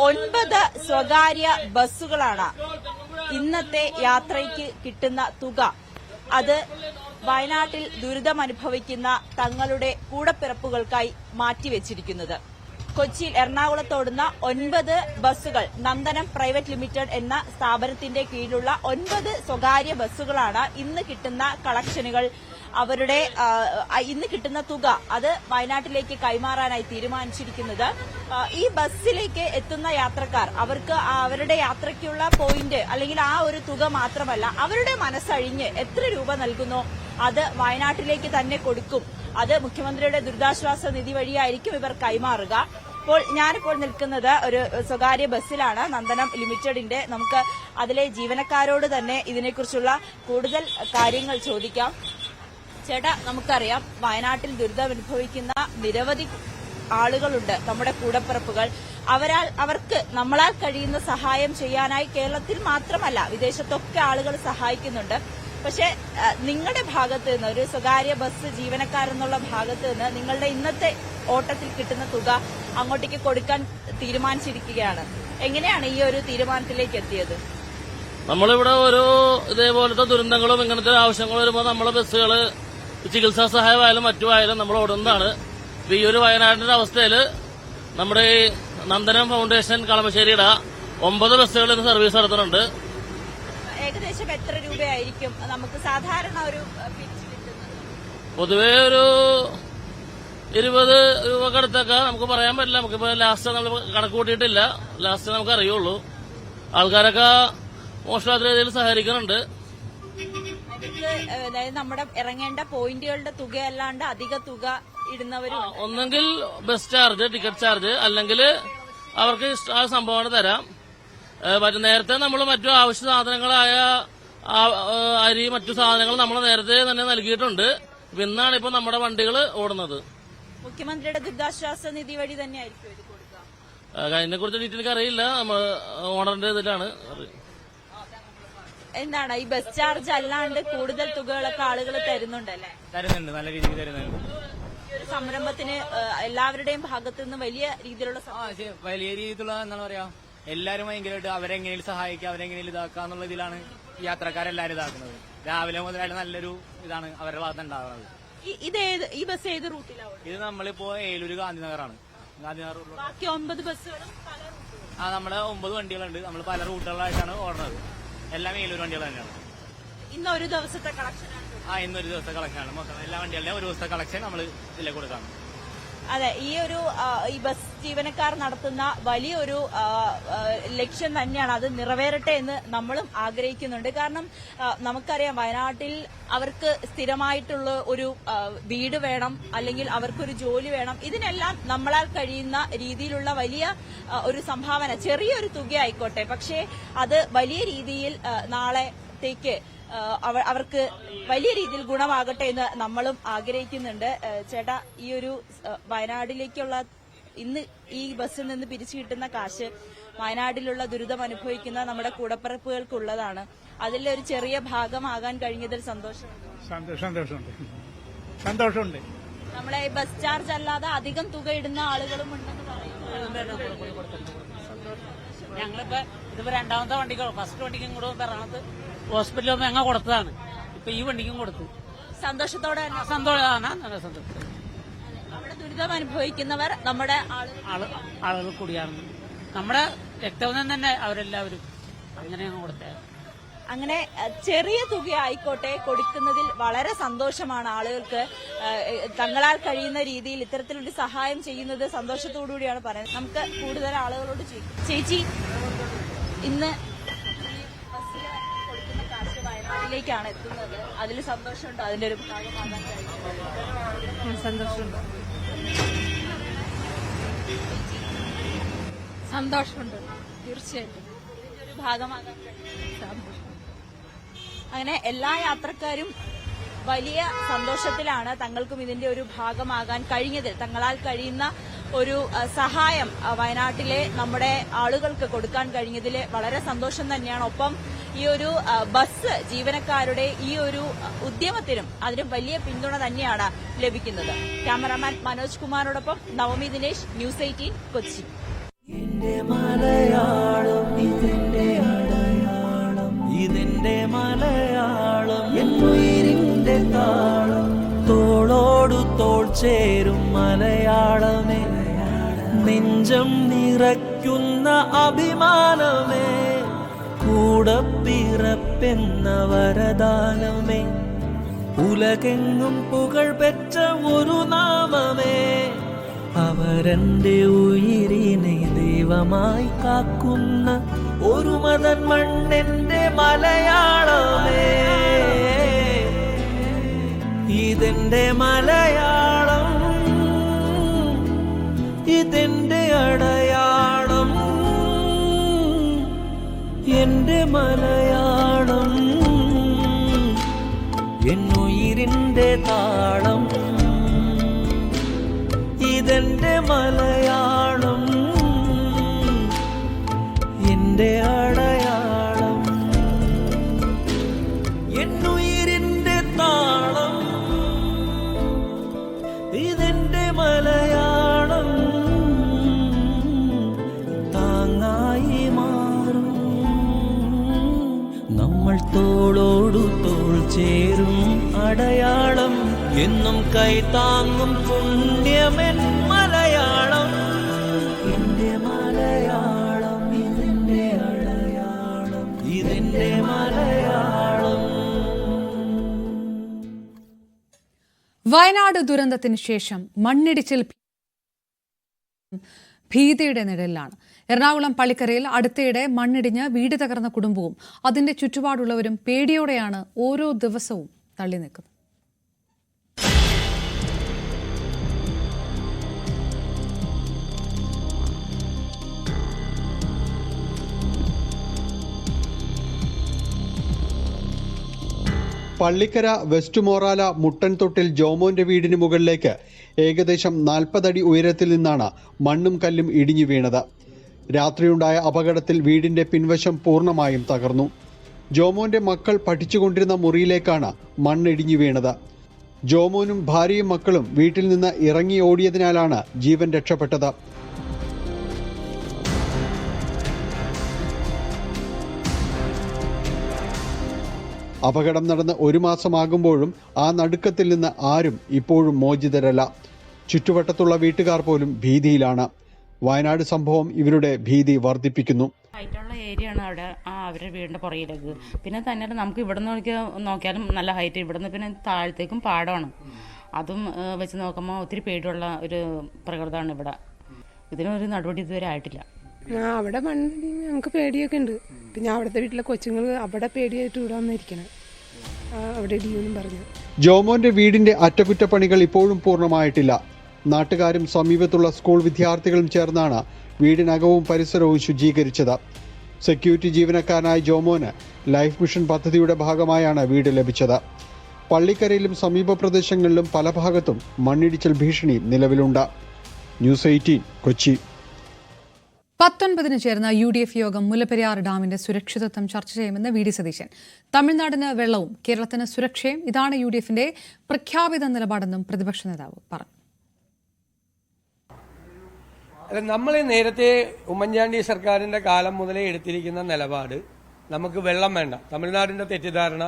9 സ്വകാര്യ ബസ്സുകളാണ് ഇന്നത്തെ യാത്രയ്ക്ക് കിട്ടുന്ന തുക. അത് വയനാട്ടിൽ ദുരിതമനുഭവിക്കുന്ന തങ്ങളുടെ കൂടപ്പിറപ്പുകൾക്കായി മാറ്റിവെച്ചിരിക്കുന്നത്. കൊച്ചിയിൽ എറണാകുളത്തോടുന്ന 9 ബസ്സുകൾ നന്ദനം പ്രൈവറ്റ് ലിമിറ്റഡ് എന്ന സ്ഥാപനത്തിന്റെ കീഴിലുള്ള 9 സ്വകാര്യ ബസ്സുകളാണ് ഇന്ന് കിട്ടുന്ന കളക്ഷനുകൾ അവരുടെ ഇന്ന് കിട്ടുന്ന തുക അത് വയനാട്ടിലേക്ക് കൈമാറാനായി തീരുമാനിച്ചിരിക്കുന്നത്. ഈ ബസ്സിലേക്ക് എത്തുന്ന യാത്രക്കാർ അവർക്ക് അവരുടെ യാത്രയ്ക്കുള്ള പോയിന്റ് അല്ലെങ്കിൽ ആ ഒരു തുക മാത്രമല്ല, അവരുടെ മനസ്സഴിഞ്ഞ് എത്ര രൂപ നൽകുന്നോ അത് വയനാട്ടിലേക്ക് തന്നെ കൊടുക്കും. അത് മുഖ്യമന്ത്രിയുടെ ദുരിതാശ്വാസ നിധി വഴിയായിരിക്കും ഇവർ കൈമാറുക. ഇപ്പോൾ ഞാനിപ്പോൾ നിൽക്കുന്നത് ഒരു സ്വകാര്യ ബസ്സിലാണ്, നന്ദനം ലിമിറ്റഡിന്റെ. നമുക്ക് അതിലെ ജീവനക്കാരോട് തന്നെ ഇതിനെക്കുറിച്ചുള്ള കൂടുതൽ കാര്യങ്ങൾ ചോദിക്കാം. ചേട്ടാ, നമുക്കറിയാം വയനാട്ടിൽ ദുരിതമനുഭവിക്കുന്ന നിരവധി ആളുകളുണ്ട്, നമ്മുടെ കൂടപ്പിറപ്പുകൾ. അവർക്ക് നമ്മളാൽ കഴിയുന്ന സഹായം ചെയ്യാനായി കേരളത്തിൽ മാത്രമല്ല വിദേശത്തൊക്കെ ആളുകൾ സഹായിക്കുന്നുണ്ട്. പക്ഷെ നിങ്ങളുടെ ഭാഗത്ത് നിന്ന്, ഒരു സ്വകാര്യ ബസ് ജീവനക്കാരെന്നുള്ള ഭാഗത്ത് നിന്ന് നിങ്ങളുടെ ഇന്നത്തെ ഓട്ടത്തിൽ കിട്ടുന്ന തുക അങ്ങോട്ടേക്ക് കൊടുക്കാൻ തീരുമാനിച്ചിരിക്കുകയാണ്. എങ്ങനെയാണ് ഈ ഒരു തീരുമാനത്തിലേക്ക് എത്തിയത്? നമ്മളിവിടെ ഓരോ ഇതേപോലത്തെ ദുരന്തങ്ങളും ഇങ്ങനത്തെ ആവശ്യങ്ങൾ വരുമ്പോൾ നമ്മളെ ബസ്സുകള് ചികിത്സാ സഹായമായാലും മറ്റുമായാലും നമ്മൾ ഓടുന്നതാണ്. ഈ ഒരു വയനാടിന്റെ അവസ്ഥയിൽ നമ്മുടെ ഈ നന്ദനം ഫൗണ്ടേഷൻ കളമശ്ശേരിയുടെ 9 ബസ്സുകൾ ഇന്ന് സർവീസ് നടത്തുന്നുണ്ട്. ഏകദേശം എത്ര രൂപയായിരിക്കും നമുക്ക് സാധാരണ ഒരു പിരിച്ചു കിട്ടുന്നത്? പൊതുവേ ഒരു 20 രൂപക്കടുത്തൊക്കെ നമുക്ക് പറയാൻ പറ്റില്ല. നമുക്കിപ്പോ ലാസ്റ്റ് നമ്മൾ കണക്ക് കൂട്ടിയിട്ടില്ല, ലാസ്റ്റ് നമുക്ക് അറിയുള്ളൂ. ആൾക്കാരൊക്കെ മോശമാത്ര രീതിയിൽ സഹകരിക്കുന്നുണ്ട്. അതായത് നമ്മുടെ ഇറങ്ങേണ്ട പോയിന്റുകളുടെ തുകയല്ലാണ്ട് അധിക തുക ഇടുന്നവരും ഒന്നെങ്കിൽ ബസ് ചാർജ്, ടിക്കറ്റ് ചാർജ്, അല്ലെങ്കിൽ അവർക്ക് ആ സംഭാവന തരാം. നേരത്തെ നമ്മൾ മറ്റു ആവശ്യ സാധനങ്ങളായ അരി, മറ്റു സാധനങ്ങൾ നമ്മൾ നേരത്തെ തന്നെ നൽകിയിട്ടുണ്ട്. ഇന്നാണ് ഇപ്പൊ നമ്മുടെ വണ്ടികൾ ഓടുന്നത്. മുഖ്യമന്ത്രിയുടെ ദുരിതാശ്വാസ നിധി വഴി തന്നെയായിരിക്കും ഇത് കൊടുക്കുക? അതിനെക്കുറിച്ച് ഡീറ്റെയിൽ എനിക്ക് അറിയില്ല. നമ്മൾ ഓണറിന്റെ ഇതിലാണ്. എന്താണ് ഈ ബസ് ചാർജ് അല്ലാണ്ട് കൂടുതൽ തുകകളൊക്കെ ആളുകൾ തരുന്നുണ്ടല്ലേ? തരുന്നുണ്ട്, നല്ല രീതിയിൽ തരുന്നുണ്ട്. ഈ ഒരു സംരംഭത്തിന് എല്ലാവരുടെയും ഭാഗത്തു നിന്ന് വലിയ രീതിയിലുള്ള എന്താണ് പറയാ, എല്ലാവരും ഭയങ്കരമായിട്ട് അവരെങ്ങനെയും സഹായിക്കുക, അവരെങ്ങനെയും ഇതാക്കുക എന്നുള്ള ഇതിലാണ് യാത്രക്കാരെല്ലാരും ഇതാക്കുന്നത്. രാവിലെ മുതലായിട്ട് നല്ലൊരു ഇതാണ് അവരുടെ ഭാഗത്ത് ഉണ്ടാകുന്നത്. ഈ ബസ് ഏത് റൂട്ടിലാണ്? ഇത് നമ്മളിപ്പോ ഏലൂര് ഗാന്ധിനഗറാണ്. ഗാന്ധിനഗർ ബാക്കി 9 ബസ്സുകളും നമ്മുടെ 9 വണ്ടികളുണ്ട്. നമ്മൾ പല റൂട്ടുകളായിട്ടാണ് ഓടുന്നത്. എല്ലാം ഏലൂർ വണ്ടികൾ തന്നെയാണ്. ഇന്ന് ഒരു ദിവസത്തെ കളക്ഷൻ? ഇന്നൊരു ദിവസത്തെ കളക്ഷനാണ്. മൊത്തം എല്ലാ വണ്ടികളുടെയും ഒരു ദിവസത്തെ കളക്ഷൻ നമ്മൾ ഇതിലേക്ക് കൊടുക്കാം. അതെ, ഈ ബസ് ജീവനക്കാർ നടത്തുന്ന വലിയൊരു ലക്ഷ്യം തന്നെയാണ്. അത് നിറവേറട്ടെ എന്ന് നമ്മളും ആഗ്രഹിക്കുന്നുണ്ട്. കാരണം നമുക്കറിയാം വയനാട്ടിൽ അവർക്ക് സ്ഥിരമായിട്ടുള്ള ഒരു വീട് വേണം, അല്ലെങ്കിൽ അവർക്കൊരു ജോലി വേണം. ഇതിനെല്ലാം നമ്മളാൽ കഴിയുന്ന രീതിയിലുള്ള വലിയ ഒരു സംഭാവന, ചെറിയൊരു തുക ആയിക്കോട്ടെ, പക്ഷേ അത് വലിയ രീതിയിൽ നാളത്തേക്ക് അവർക്ക് വലിയ രീതിയിൽ ഗുണമാകട്ടെ എന്ന് നമ്മളും ആഗ്രഹിക്കുന്നുണ്ട്. ചേട്ടാ, ഈ ഒരു വയനാട്ടിലേക്കുള്ള ഇന്ന് ഈ ബസ്സിൽ നിന്ന് പിരിച്ചു കിട്ടുന്ന കാശ് വയനാട്ടിലുള്ള ദുരിതം അനുഭവിക്കുന്ന നമ്മുടെ കൂടപ്പിറപ്പുകൾക്കുള്ളതാണ്. അതിലെ ഒരു ചെറിയ ഭാഗമാകാൻ കഴിഞ്ഞതിൽ സന്തോഷമുണ്ട്. നമ്മളെ ബസ് ചാർജ് അല്ലാതെ അധികം തുക ഇടുന്ന ആളുകളും ഉണ്ടെന്ന് പറയുന്നത്. ഞങ്ങളിപ്പോ ഇതിപ്പോ രണ്ടാമത്തെ വണ്ടിക്ക്, ഫസ്റ്റ് വണ്ടിക്കും കൂടെ എറണാകുളത്ത് ഹോസ്പിറ്റലിൽ വന്ന് ഞങ്ങൾ കൊടുത്തതാണ്. ഇപ്പൊ ഈ വണ്ടിക്കും കൊടുത്തു. സന്തോഷത്തോടെ നമ്മുടെ ദുരിതം അനുഭവിക്കുന്നവർ നമ്മുടെ ആളുകൾ കൂടിയാണ്. നമ്മുടെ രക്തബന്ധം തന്നെ അവരെല്ലാവരും അങ്ങനെ ഞങ്ങൾ കൊടുത്തത്. അങ്ങനെ ചെറിയ തുക ആയിക്കോട്ടെ കൊടുക്കുന്നതിൽ വളരെ സന്തോഷമാണ് ആളുകൾക്ക്. തങ്ങളാൽ കഴിയുന്ന രീതിയിൽ ഇത്തരത്തിലൊരു സഹായം ചെയ്യുന്നത് സന്തോഷത്തോടുകൂടിയാണ് പറയുന്നത്. നമുക്ക് കൂടുതൽ ആളുകളോട് ചേച്ചി, ഇന്ന് കൊടുക്കുന്ന കാശ് വയനാട്ടിലേക്കാണ് എത്തുന്നത്. അതിൽ സന്തോഷമുണ്ടോ? അതിന്റെ ഒരു ഭാഗമാകാൻ കഴിയും? സന്തോഷമുണ്ട്. സന്തോഷമുണ്ട്, തീർച്ചയായിട്ടും. ഇതിന്റെ ഒരു ഭാഗമാകാൻ കഴിയും. അങ്ങനെ എല്ലാ യാത്രക്കാരും വലിയ സന്തോഷത്തിലാണ്. തങ്ങൾക്കും ഇതിന്റെ ഒരു ഭാഗമാകാൻ കഴിഞ്ഞതിൽ, തങ്ങളാൽ കഴിയുന്ന ഒരു സഹായം വയനാട്ടിലെ നമ്മുടെ ആളുകൾക്ക് കൊടുക്കാൻ കഴിഞ്ഞതിൽ വളരെ സന്തോഷം തന്നെയാണ്. ഒപ്പം ഈ ഒരു ബസ് ജീവനക്കാരുടെ ഈ ഒരു ഉദ്യമത്തിനും അതിനും വലിയ പിന്തുണ തന്നെയാണ് ലഭിക്കുന്നത്. ക്യാമറാമാൻ മനോജ് കുമാറിനോടൊപ്പം നവമി ദിനേശ്, ന്യൂസ് 18 കൊച്ചി. ഇതിന്റെ മലയാളം എന്നുയിരിന്റെ താളം തോളോടു തോൾ ചേരും മലയാളമേ നെഞ്ചം നിറയ്ക്കുന്ന അഭിമാനമേ, കൂടപ്പിറപ്പെന്ന വരദാനമേ, ഉലകെങ്ങും പുകഴ് പെറ്റ ഒരു നാമമേ, അവരന്റെ ഉയിരിനെ ദൈവമായി കാക്കുന്ന ഒരു മതൻ മണ്ണെന്റെ മലയാളമേ, ഇതെന്റെ മലയാളം, ഇതെന്റെ അടയാളം, എന്റെ മലയാളം, എന്നുയിരിന്റെ താളം, ഇതെന്റെ മലയാളം, എന്റെ അടയാളം, എന്നുയിരിന്റെ താളം, ഇതെന്റെ മലയാളം, താങ്ങായി മാറും നമ്മൾ തോളോടു തോൾ ചേരും അടയാളം, എന്നും കൈതാങ്ങും പുണ്യമെൻ മലയാളം, എന്റെ മലയാളം, ഇതെന്റെ അടയാളം, ഇതെന്റെ മലയാളം. വയനാട് ദുരന്തത്തിന് ശേഷം മണ്ണിടിച്ചിൽ ഭീതിയുടെ നിഴലിലാണ്. എറണാകുളം പള്ളിക്കരയിൽ അടുത്തിടെ മണ്ണിടിഞ്ഞ് വീട് തകർന്ന കുടുംബവും അതിന്റെ ചുറ്റുപാടുള്ളവരും പേടിയോടെയാണ് ഓരോ ദിവസവും തള്ളി നിൽക്കുന്നത്. പള്ളിക്കര വെസ്റ്റ് മോറാല മുട്ടൻതൊട്ടിൽ ജോമോന്റെ വീടിന് മുകളിലേക്ക് ഏകദേശം 40 അടി ഉയരത്തിൽ നിന്നാണ് മണ്ണും കല്ലും ഇടിഞ്ഞു വീണത്. രാത്രിയുണ്ടായ അപകടത്തിൽ വീടിന്റെ പിൻവശം പൂർണ്ണമായും തകർന്നു. ജോമോന്റെ മക്കൾ പഠിച്ചുകൊണ്ടിരുന്ന മുറിയിലേക്കാണ് മണ്ണിടിഞ്ഞു വീണത്. ജോമോനും ഭാര്യയും മക്കളും വീട്ടിൽ നിന്ന് ഇറങ്ങി ഓടിയതിനാലാണ് ജീവൻ രക്ഷപ്പെട്ടത്. അപകടം നടന്ന് 1 മാസമാകുമ്പോഴും ആ നടുക്കത്തിൽ നിന്ന് ആരും ഇപ്പോഴും മോചിതരല്ല. ചുറ്റുവട്ടത്തുള്ള വീട്ടുകാർ പോലും ഭീതിയിലാണ്. വയനാട് സംഭവം ഇവരുടെ ഭീതി വർദ്ധിപ്പിക്കുന്നു. ഹൈറ്റുള്ള ഏരിയ ആണ് അവിടെ, അവരുടെ വീടിന്റെ പുറകിലേക്ക്. പിന്നെ തന്നെ നമുക്ക് ഇവിടെ നോക്കിയാലും നല്ല ഹൈറ്റ്, ഇവിടുന്ന് പിന്നെ താഴത്തേക്കും പാടമാണ്. അതും വെച്ച് നോക്കുമ്പോൾ ഒത്തിരി പേടിയുള്ള ഒരു പ്രകൃതമാണ് ഇവിടെ. ഇതിനൊരു നടപടി ഇതുവരെ ആയിട്ടില്ല. അവിടെ മണ്ണിടി നമുക്ക് പേടിയൊക്കെ ഉണ്ട്. പിന്നെ അവിടുത്തെ വീട്ടിലെ കൊച്ചുങ്ങൾ അവിടെ പേടിയായിട്ട് ഇവിടെ വന്നിരിക്കണം, അവിടെ ഇടിയെന്നും പറഞ്ഞു. ജോമോന്റെ വീടിന്റെ അറ്റകുറ്റപ്പണികൾ ഇപ്പോഴും പൂർണ്ണമായിട്ടില്ല. നാട്ടുകാരും സമീപത്തുള്ള സ്കൂൾ വിദ്യാർത്ഥികളും ചേർന്നാണ് വീടിനകവും പരിസരവും ശുചീകരിച്ചത്. സെക്യൂരിറ്റി ജീവനക്കാരനായ ജോമോന് ലൈഫ് മിഷൻ പദ്ധതിയുടെ ഭാഗമായാണ് വീട് ലഭിച്ചത്. പള്ളിക്കരയിലും സമീപ പ്രദേശങ്ങളിലും പല ഭാഗത്തും മണ്ണിടിച്ചിൽ ഭീഷണി നിലവിലുണ്ട്. ന്യൂസ് 18 കൊച്ചി. 19 ചേർന്ന UDF യോഗം മുല്ലപ്പെരിയാർ ഡാമിന്റെ സുരക്ഷിതത്വം ചർച്ച ചെയ്യുമെന്ന് വി.ഡി. സതീശൻ. തമിഴ്നാടിന് വെള്ളവും കേരളത്തിന് സുരക്ഷയും, ഇതാണ് UDFന്റെ പ്രഖ്യാപിത നിലപാടെന്നും പ്രതിപക്ഷ നേതാവ് പറഞ്ഞു. നമ്മൾ നേരത്തെ ഉമ്മൻചാണ്ടി സർക്കാരിന്റെ കാലം മുതലേ എടുത്തിരിക്കുന്ന നിലപാട് നമുക്ക് വെള്ളം വേണ്ട. തമിഴ്നാടിന്റെ തെറ്റിദ്ധാരണ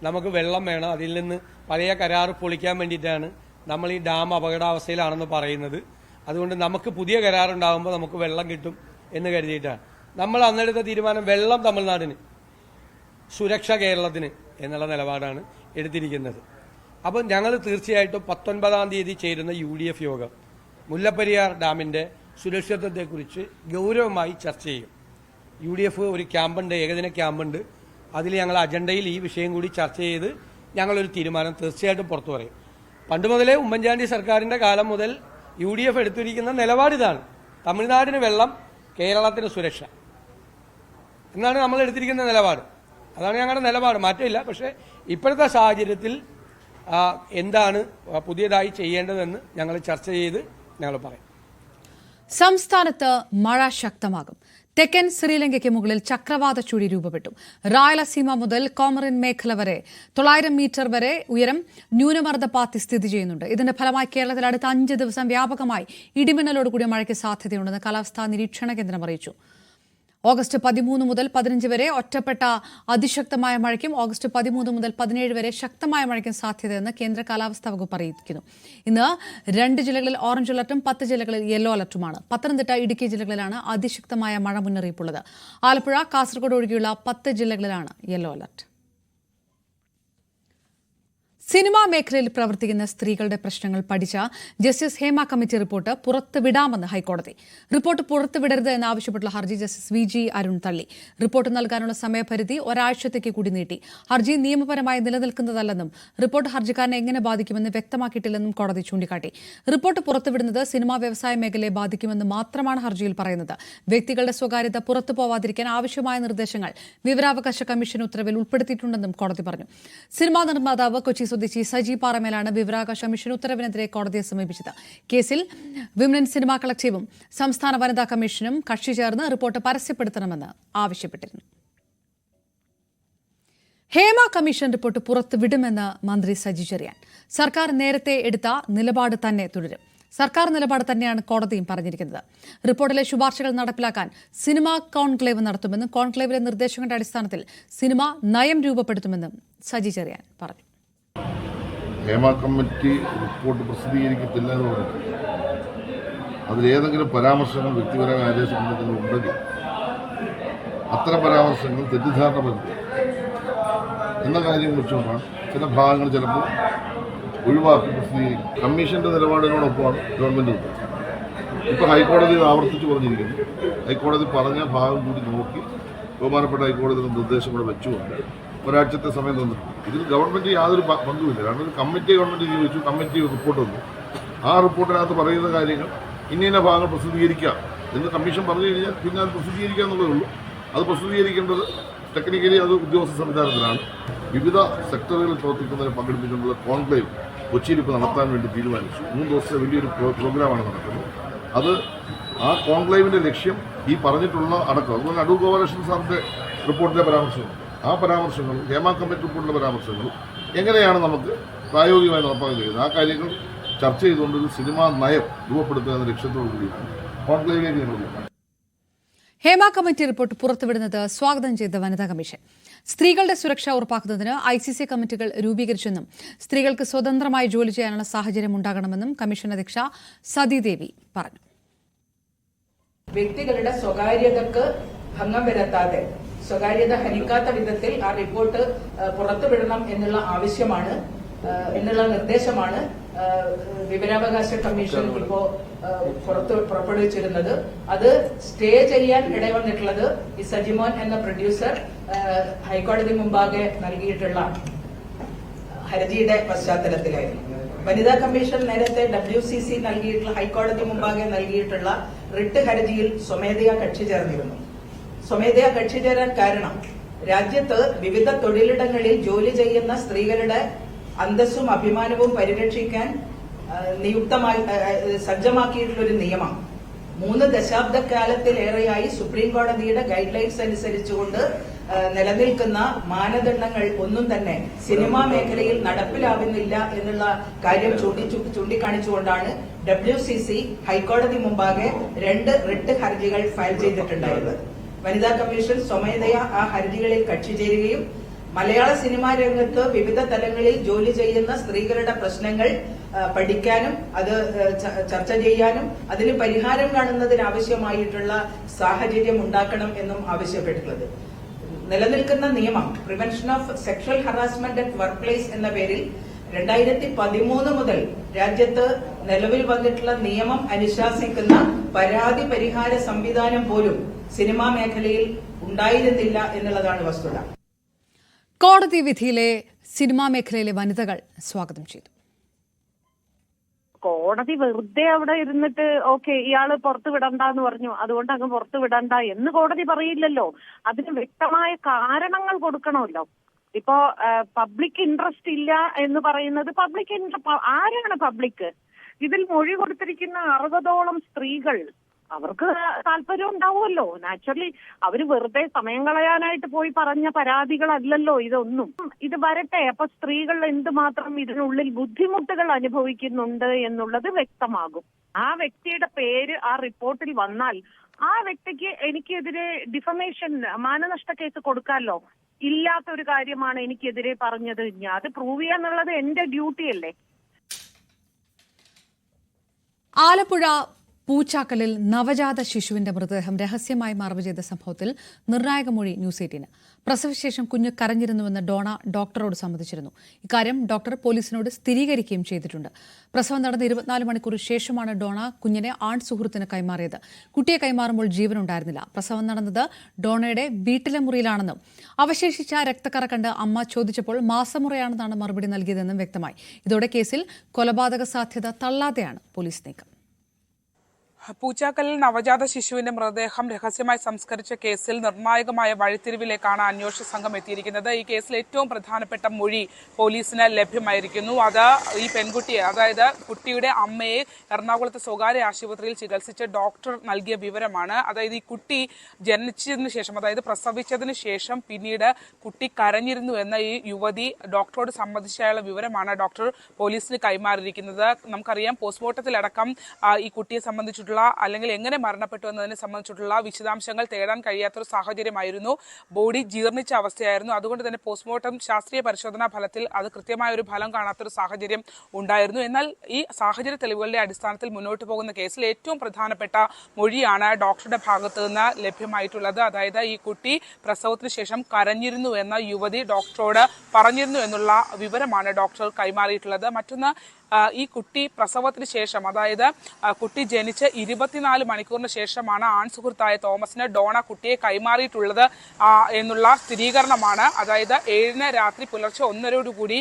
നമുക്ക് വെള്ളം വേണം, അതിൽ നിന്ന് പഴയ കരാർ പൊളിക്കാൻ വേണ്ടിയിട്ടാണ് നമ്മൾ ഈ ഡാം അപകടാവസ്ഥയിലാണെന്ന് പറയുന്നത്. അതുകൊണ്ട് നമുക്ക് പുതിയ കരാറുണ്ടാകുമ്പോൾ നമുക്ക് വെള്ളം കിട്ടും എന്ന് കരുതിയിട്ടാണ് നമ്മൾ അന്നെടുത്ത തീരുമാനം. വെള്ളം തമിഴ്നാടിന്, സുരക്ഷ കേരളത്തിന് എന്നുള്ള നിലപാടാണ് എടുത്തിരിക്കുന്നത്. അപ്പം ഞങ്ങൾ തീർച്ചയായിട്ടും 19-ാം തീയതി ചേരുന്ന UDF യോഗം മുല്ലപ്പെരിയാർ ഡാമിന്റെ സുരക്ഷിതത്വത്തെക്കുറിച്ച് ഗൗരവമായി ചർച്ച ചെയ്യും. UDF ഒരു ക്യാമ്പുണ്ട്, ഏകദിന ക്യാമ്പുണ്ട്. അതിൽ ഞങ്ങൾ അജണ്ടയിൽ ഈ വിഷയം കൂടി ചർച്ച ചെയ്ത് ഞങ്ങളൊരു തീരുമാനം തീർച്ചയായിട്ടും പുറത്തു പറയും. പണ്ട് മുതലേ ഉമ്മൻചാണ്ടി സർക്കാരിന്റെ കാലം മുതൽ UDF എടുത്തിരിക്കുന്ന നിലപാടിതാണ്. തമിഴ്നാടിന് വെള്ളം, കേരളത്തിന് സുരക്ഷ എന്നാണ് നമ്മൾ എടുത്തിരിക്കുന്ന നിലപാട്. അതാണ് ഞങ്ങളുടെ നിലപാട്, മാറ്റമില്ല. പക്ഷേ ഇപ്പോഴത്തെ സാഹചര്യത്തിൽ എന്താണ് പുതിയതായി ചെയ്യേണ്ടതെന്ന് ഞങ്ങൾ ചർച്ച ചെയ്ത് ഞങ്ങൾ പറയും. സംസ്ഥാനത്ത് മഴ ശക്തമാകും. തെക്കൻ ശ്രീലങ്കയ്ക്ക് മുകളിൽ ചക്രവാത ചുഴി രൂപപ്പെട്ടു. റായലസീമ മുതൽ കോമറിൻ മേഖല വരെ 900 മീറ്റർ വരെ ഉയരം ന്യൂനമർദ്ദപാത്തി സ്ഥിതി ചെയ്യുന്നുണ്ട്. ഇതിന്റെ ഫലമായി കേരളത്തിൽ അടുത്ത 5 ദിവസം വ്യാപകമായി ഇടിമിന്നലോട് കൂടിയ മഴയ്ക്ക് സാധ്യതയുണ്ടെന്ന് കാലാവസ്ഥാ നിരീക്ഷണ കേന്ദ്രം അറിയിച്ചു. ഓഗസ്റ്റ് 13 മുതൽ 15 വരെ ഒറ്റപ്പെട്ട അതിശക്തമായ മഴയ്ക്കും ഓഗസ്റ്റ് 13 മുതൽ 17 വരെ ശക്തമായ മഴയ്ക്കും സാധ്യതയെന്ന് കേന്ദ്ര കാലാവസ്ഥാ വകുപ്പ് അറിയിക്കുന്നു. ഇന്ന് 2 ജില്ലകളിൽ ഓറഞ്ച് അലർട്ടും 10 ജില്ലകളിൽ യെല്ലോ അലർട്ടുമാണ്. പത്തനംതിട്ട, ഇടുക്കി ജില്ലകളിലാണ് അതിശക്തമായ മഴ മുന്നറിയിപ്പുള്ളത്. ആലപ്പുഴ, കാസർഗോഡ് ഒഴികെയുള്ള 10 ജില്ലകളിലാണ് യെല്ലോ അലർട്ട്. സിനിമാ മേഖലയിൽ പ്രവർത്തിക്കുന്ന സ്ത്രീകളുടെ പ്രശ്നങ്ങൾ പഠിച്ച ജസ്റ്റിസ് ഹേമ കമ്മിറ്റി റിപ്പോർട്ട് പുറത്തുവിടാമെന്ന് ഹൈക്കോടതി. റിപ്പോർട്ട് പുറത്തുവിടരുത് എന്നാവശ്യപ്പെട്ടുള്ള ഹർജി ജസ്റ്റിസ് VG അരുൺ തള്ളി. റിപ്പോർട്ട് നൽകാനുള്ള സമയപരിധി ഒരാഴ്ചത്തേക്ക് കൂടി നീട്ടി. ഹർജി നിയമപരമായി നിലനിൽക്കുന്നതല്ലെന്നും റിപ്പോർട്ട് ഹർജിക്കാരനെ എങ്ങനെ ബാധിക്കുമെന്ന് വ്യക്തമാക്കിയിട്ടില്ലെന്നും കോടതി ചൂണ്ടിക്കാട്ടി. റിപ്പോർട്ട് പുറത്തുവിടുന്നത് സിനിമാ വ്യവസായ മേഖലയെ ബാധിക്കുമെന്ന് മാത്രമാണ് ഹർജിയിൽ പറയുന്നത്. വ്യക്തികളുടെ സ്വകാര്യത പുറത്തു പോവാതിരിക്കാൻ ആവശ്യമായ നിർദ്ദേശങ്ങൾ വിവരാവകാശ കമ്മീഷൻ ഉത്തരവിൽ ഉൾപ്പെടുത്തിയിട്ടുണ്ടെന്നും കോടതി പറഞ്ഞു. സിനിമാ നിർമ്മാതാവ് കൊച്ചി സ്വദേശി സജി പാറമേലാണ് വിവരാവകാശ കമ്മീഷൻ ഉത്തരവിനെതിരെ കോടതിയെ സമീപിച്ചത്. കേസിൽ വിമൻ സിനിമാ കളക്ടീവും സംസ്ഥാന വനിതാ കമ്മീഷനും കക്ഷി ചേർന്ന് റിപ്പോർട്ട് പരസ്യപ്പെടുത്തണമെന്ന് ആവശ്യപ്പെട്ടിരുന്നു. ഹേമ കമ്മീഷൻ റിപ്പോർട്ട് പുറത്തുവിടുമെന്ന് മന്ത്രി സജി ചെറിയാൻ. സർക്കാർ നേരത്തെ എടുത്ത നിലപാട് തന്നെ തുടരും. സർക്കാർ നിലപാട് തന്നെയാണ് കോടതിയും പറഞ്ഞിരിക്കുന്നത്. റിപ്പോർട്ടിലെ ശുപാർശകൾ നടപ്പിലാക്കാൻ സിനിമാ കോൺക്ലേവ് നടത്തുമെന്നും കോൺക്ലേവിലെ നിർദ്ദേശങ്ങളുടെ അടിസ്ഥാനത്തിൽ സിനിമ നയം രൂപപ്പെടുത്തുമെന്നും സജി ചെറിയാൻ പറഞ്ഞു. ഹേമ കമ്മിറ്റി റിപ്പോർട്ട് പ്രസിദ്ധീകരിക്കത്തില്ല എന്ന് പറഞ്ഞിട്ടില്ല. അതിലേതെങ്കിലും പരാമർശങ്ങൾ വ്യക്തിപരമായ ആദേശ ഉണ്ടെങ്കിൽ അത്തരം പരാമർശങ്ങൾ തെറ്റിദ്ധാരണ പറ്റും എന്ന കാര്യം വെച്ചുകൊണ്ടാണ് ചില ഭാഗങ്ങൾ ചിലപ്പോൾ ഒഴിവാക്കി പ്രസിദ്ധീകരിക്കും. കമ്മീഷന്റെ നിലപാടിനോടൊപ്പമാണ് ഗവൺമെന്റ് നിൽക്കുന്നത്. ഇപ്പോൾ ഹൈക്കോടതി ആവർത്തിച്ച് പറഞ്ഞിരിക്കുന്നു. ഹൈക്കോടതി പറഞ്ഞ ഭാഗം കൂടി നോക്കി ബഹുമാനപ്പെട്ട ഹൈക്കോടതിയുടെ നിർദ്ദേശം കൂടെ വെച്ചുകൊണ്ട് ഒരാഴ്ചത്തെ സമയം തന്നിട്ടുണ്ട്. ഇതിൽ ഗവൺമെന്റ് യാതൊരു പങ്കുമില്ല. കാരണം ഒരു കമ്മിറ്റി ഗവൺമെന്റ് നിയോഗിച്ചു, കമ്മിറ്റി റിപ്പോർട്ട് വന്നു. ആ റിപ്പോർട്ടിനകത്ത് പറയുന്ന കാര്യങ്ങൾ ഇന്ന ഭാഗങ്ങൾ പ്രസിദ്ധീകരിക്കാം എന്ന് കമ്മീഷൻ പറഞ്ഞു കഴിഞ്ഞാൽ പിന്നെ അത് പ്രസിദ്ധീകരിക്കുക എന്നുള്ളതേ ഉള്ളൂ. അത് പ്രസിദ്ധീകരിക്കേണ്ടത് ടെക്നിക്കലി അത് ഉദ്യോഗസ്ഥ സംവിധാനത്തിലാണ്. വിവിധ സെക്ടറുകളിൽ പ്രവർത്തിക്കുന്നവരെ പങ്കെടുപ്പിച്ചുകൊണ്ടുള്ള കോൺക്ലേവ് കൊച്ചിയിൽ ഇപ്പോൾ നടത്താൻ വേണ്ടി തീരുമാനിച്ചു. 3 ദിവസത്തെ വലിയൊരു പ്രോഗ്രാമാണ് നടക്കുന്നത്. അത് ആ കോൺക്ലേവിന്റെ ലക്ഷ്യം ഈ പറഞ്ഞിട്ടുള്ള അടക്കം, അതുപോലെ അടൂർ ഗോപാലകൃഷ്ണൻ സാറിന്റെ റിപ്പോർട്ടിലെ പരാമർശങ്ങളുണ്ട്. ആ പരാമർശങ്ങളും ഹേമ കമ്മിറ്റി റിപ്പോർട്ടിലെ പരാമർശങ്ങളും എങ്ങനെയാണ് നമുക്ക് പ്രായോഗികമായി നടപ്പാക്കാൻ കഴിയുന്നത്, ആ കാര്യങ്ങൾ ചർച്ച ചെയ്തുകൊണ്ട് ഒരു സിനിമാ നയം രൂപപ്പെടുത്തുക എന്ന ലക്ഷ്യത്തോടു കൂടിയാണ് കോൺക്ലേവിലേക്ക് ഞങ്ങൾ. ഹേമ കമ്മിറ്റി റിപ്പോർട്ട് പുറത്തുവിടുന്നത് സ്വാഗതം ചെയ്ത വനിതാ കമ്മീഷൻ. സ്ത്രീകളുടെ സുരക്ഷ ഉറപ്പാക്കുന്നതിന് ICC കമ്മിറ്റികൾ രൂപീകരിച്ചെന്നും സ്ത്രീകൾക്ക് സ്വതന്ത്രമായി ജോലി ചെയ്യാനുള്ള സാഹചര്യം ഉണ്ടാകണമെന്നും കമ്മീഷൻ അധ്യക്ഷ സതീദേവി പറഞ്ഞു. വ്യക്തികളുടെ സ്വകാര്യതക്ക് ഭംഗം വരുത്താതെ, സ്വകാര്യത ഹനിക്കാത്ത വിധത്തിൽ ആ റിപ്പോർട്ട് പുറത്തുവിടണം എന്നുള്ള ആവശ്യമാണ്, എന്നുള്ള നിർദ്ദേശമാണ് വിവരാവകാശ കമ്മീഷൻ ഇപ്പോ പുറപ്പെടുവിച്ചിരുന്നത്. അത് സ്റ്റേ ചെയ്യാൻ ഇടവന്നിട്ടുള്ളത് ഈ സജിമോൻ എന്ന പ്രൊഡ്യൂസർ ഹൈക്കോടതി മുമ്പാകെ നൽകിയിട്ടുള്ള ഹർജിയുടെ പശ്ചാത്തലത്തിലായിരുന്നു. വനിതാ കമ്മീഷൻ നേരത്തെ WCC നൽകിയിട്ടുള്ള ഹൈക്കോടതി മുമ്പാകെ നൽകിയിട്ടുള്ള റിട്ട് ഹർജിയിൽ സ്വമേധയാ കക്ഷി ചേർന്നിരുന്നു. സ്വമേധയാ കക്ഷി ചേരാൻ കാരണം രാജ്യത്ത് വിവിധ തൊഴിലിടങ്ങളിൽ ജോലി ചെയ്യുന്ന സ്ത്രീകളുടെ അന്തസ്സും അഭിമാനവും പരിരക്ഷിക്കാൻ സജ്ജമാക്കിയിട്ടുള്ള ഒരു നിയമം 3 ദശാബ്ദക്കാലത്തിലേറെയായി സുപ്രീം കോടതിയുടെ ഗൈഡ് ലൈൻസ് അനുസരിച്ചുകൊണ്ട് നിലനിൽക്കുന്ന മാനദണ്ഡങ്ങൾ ഒന്നും തന്നെ സിനിമാ മേഖലയിൽ നടപ്പിലാവുന്നില്ല എന്നുള്ള കാര്യം ചൂണ്ടിക്കാണിച്ചുകൊണ്ടാണ് WCC ഹൈക്കോടതി മുമ്പാകെ 2 റിട്ട് ഹർജികൾ ഫയൽ ചെയ്തിട്ടുണ്ടായിരുന്നത്. വനിതാ കമ്മീഷൻ സ്വമേധയാ ആ ഹർജികളിൽ കക്ഷി ചേരുകയും മലയാള സിനിമാ രംഗത്ത് വിവിധ തലങ്ങളിൽ ജോലി ചെയ്യുന്ന സ്ത്രീകളുടെ പ്രശ്നങ്ങൾ പഠിക്കാനും അത് ചർച്ച ചെയ്യാനും അതിന് പരിഹാരം കാണുന്നതിനാവശ്യമായിട്ടുള്ള സാഹചര്യം ഉണ്ടാക്കണം എന്നും ആവശ്യപ്പെട്ടിട്ടുള്ളത്. നിലനിൽക്കുന്ന നിയമം prevention of sexual harassment at work place എന്ന പേരിൽ 2013 മുതൽ രാജ്യത്ത് നിലവിൽ വന്നിട്ടുള്ള നിയമം അനുശാസിക്കുന്ന പരാതി പരിഹാര സംവിധാനം പോലും സിനിമാ മേഖലയിൽ ഉണ്ടായിരുന്നില്ല എന്നുള്ളതാണ് വസ്തുത. കോടതി വിധിയിലെ സിനിമാ മേഖലയിലെ വനിതകൾ സ്വാഗതം ചെയ്തു. കോടതി വെറുതെ അവിടെ ഇരുന്നിട്ട് ഓക്കെ ഇയാള് പുറത്തു വിടണ്ടെന്ന് പറഞ്ഞു, അതുകൊണ്ട് അങ്ങ് പുറത്തു വിടണ്ട എന്ന് കോടതി പറയില്ലല്ലോ. അതിന് വ്യക്തമായ കാരണങ്ങൾ കൊടുക്കണമല്ലോ. ഇപ്പോ പബ്ലിക് ഇൻട്രസ്റ്റ് ഇല്ല എന്ന് പറയുന്നത് ആരാണ് പബ്ലിക്? ഇതിൽ മൊഴി കൊടുത്തിരിക്കുന്ന 60ഓളം സ്ത്രീകൾ, അവർക്ക് താല്പര്യം ഉണ്ടാവുമല്ലോ. നാച്ചുറലി അവര് വെറുതെ സമയം കളയാനായിട്ട് പോയി പറഞ്ഞ പരാതികളല്ലല്ലോ ഇതൊന്നും. ഇത് വരട്ടെ, അപ്പൊ സ്ത്രീകൾ എന്തുമാത്രം ഇതിനുള്ളിൽ ബുദ്ധിമുട്ടുകൾ അനുഭവിക്കുന്നുണ്ട് എന്നുള്ളത് വ്യക്തമാകും. ആ വ്യക്തിയുടെ പേര് ആ റിപ്പോർട്ടിൽ വന്നാൽ ആ വ്യക്തിക്ക് എനിക്കെതിരെ ഡിഫമേഷൻ മാനനഷ്ട കേസ് കൊടുക്കാമല്ലോ. ഇല്ലാത്തൊരു കാര്യമാണ് എനിക്കെതിരെ പറഞ്ഞത്, അത് പ്രൂവ് ചെയ്യാന്നുള്ളത് എന്റെ ഡ്യൂട്ടിയല്ലേ. ആലപ്പുഴ പൂച്ചാക്കലിൽ നവജാത ശിശുവിന്റെ മൃതദേഹം രഹസ്യമായി മറവ് ചെയ്ത സംഭവത്തിൽ നിർണായക മൊഴി ന്യൂസ് 18. പ്രസവശേഷം കുഞ്ഞ് കരഞ്ഞിരുന്നുവെന്ന് ഡോണ ഡോക്ടറോട് സമ്മതിച്ചിരുന്നു. ഇക്കാര്യം ഡോക്ടർ പോലീസിനോട് സ്ഥിരീകരിക്കുകയും ചെയ്തിട്ടുണ്ട്. പ്രസവം നടന്ന 24 മണിക്കൂർ ശേഷമാണ് ഡോണ കുഞ്ഞിനെ ആൺ സുഹൃത്തിന് കൈമാറിയത്. കുട്ടിയെ കൈമാറുമ്പോൾ ജീവനുണ്ടായിരുന്നില്ല. പ്രസവം നടന്നത് ഡോണയുടെ വീട്ടിലെ മുറിയിലാണെന്നും അവശേഷിച്ച രക്തക്കറ കണ്ട് അമ്മ ചോദിച്ചപ്പോൾ മാസമുറയാണെന്നാണ് മറുപടി നൽകിയതെന്നും വ്യക്തമായി. ഇതോടെ കേസിൽ കൊലപാതക സാധ്യത തള്ളാതെയാണ് പോലീസ് നീക്കം. പൂച്ചാക്കലിൽ നവജാത ശിശുവിന്റെ മൃതദേഹം രഹസ്യമായി സംസ്കരിച്ച കേസിൽ നിർണായകമായ വഴിത്തിരിവിലേക്കാണ് അന്വേഷണ സംഘം എത്തിയിരിക്കുന്നത്. ഈ കേസിൽ ഏറ്റവും പ്രധാനപ്പെട്ട മൊഴി പോലീസിന് ലഭ്യമായിരിക്കുന്നു. അത് ഈ പെൺകുട്ടിയെ, അതായത് കുട്ടിയുടെ അമ്മയെ എറണാകുളത്തെ സ്വകാര്യ ആശുപത്രിയിൽ ചികിത്സിച്ച ഡോക്ടർ നൽകിയ വിവരമാണ്. അതായത് ഈ കുട്ടി ജനിച്ചതിന് ശേഷം, അതായത് പ്രസവിച്ചതിന് ശേഷം പിന്നീട് കുട്ടി കരഞ്ഞിരുന്നു എന്ന ഈ യുവതി ഡോക്ടറോട് സംബന്ധിച്ചായുള്ള വിവരമാണ് ഡോക്ടർ പോലീസിന് കൈമാറിയിരിക്കുന്നത്. നമുക്കറിയാം, പോസ്റ്റ്മോർട്ടത്തിലടക്കം ഈ കുട്ടിയെ സംബന്ധിച്ചിട്ടുള്ള അല്ലെങ്കിൽ എങ്ങനെ മരണപ്പെട്ടു എന്നതിനെ സംബന്ധിച്ചിട്ടുള്ള വിശദാംശങ്ങൾ തേടാൻ കഴിയാത്തൊരു സാഹചര്യമായിരുന്നു. ബോഡി ജീർണിച്ച അവസ്ഥയായിരുന്നു. അതുകൊണ്ട് തന്നെ പോസ്റ്റ്മോർട്ടം ശാസ്ത്രീയ പരിശോധനാ ഫലത്തിൽ അത് കൃത്യമായ ഒരു ഫലം കാണാത്തൊരു സാഹചര്യം ഉണ്ടായിരുന്നു. എന്നാൽ ഈ സാഹചര്യ തെളിവുകളുടെ അടിസ്ഥാനത്തിൽ മുന്നോട്ട് പോകുന്ന കേസിൽ ഏറ്റവും പ്രധാനപ്പെട്ട മൊഴിയാണ് ഡോക്ടറുടെ ഭാഗത്തു നിന്ന് ലഭ്യമായിട്ടുള്ളത്. അതായത് ഈ കുട്ടി പ്രസവത്തിന് ശേഷം കരഞ്ഞിരുന്നു എന്ന യുവതി ഡോക്ടറോട് പറഞ്ഞിരുന്നു എന്നുള്ള വിവരമാണ് ഡോക്ടർ കൈമാറിയിട്ടുള്ളത്. മറ്റൊന്ന്, ഈ കുട്ടി പ്രസവത്തിന് ശേഷം, അതായത് കുട്ടി ജനിച്ച് 24 മണിക്കൂറിന് ശേഷമാണ് ആൺ സുഹൃത്തായ തോമസിന് ഡോണ കുട്ടിയെ കൈമാറിയിട്ടുള്ളത് എന്നുള്ള സ്ഥിരീകരണമാണ്. അതായത് 7 രാത്രി പുലർച്ചെ 1:30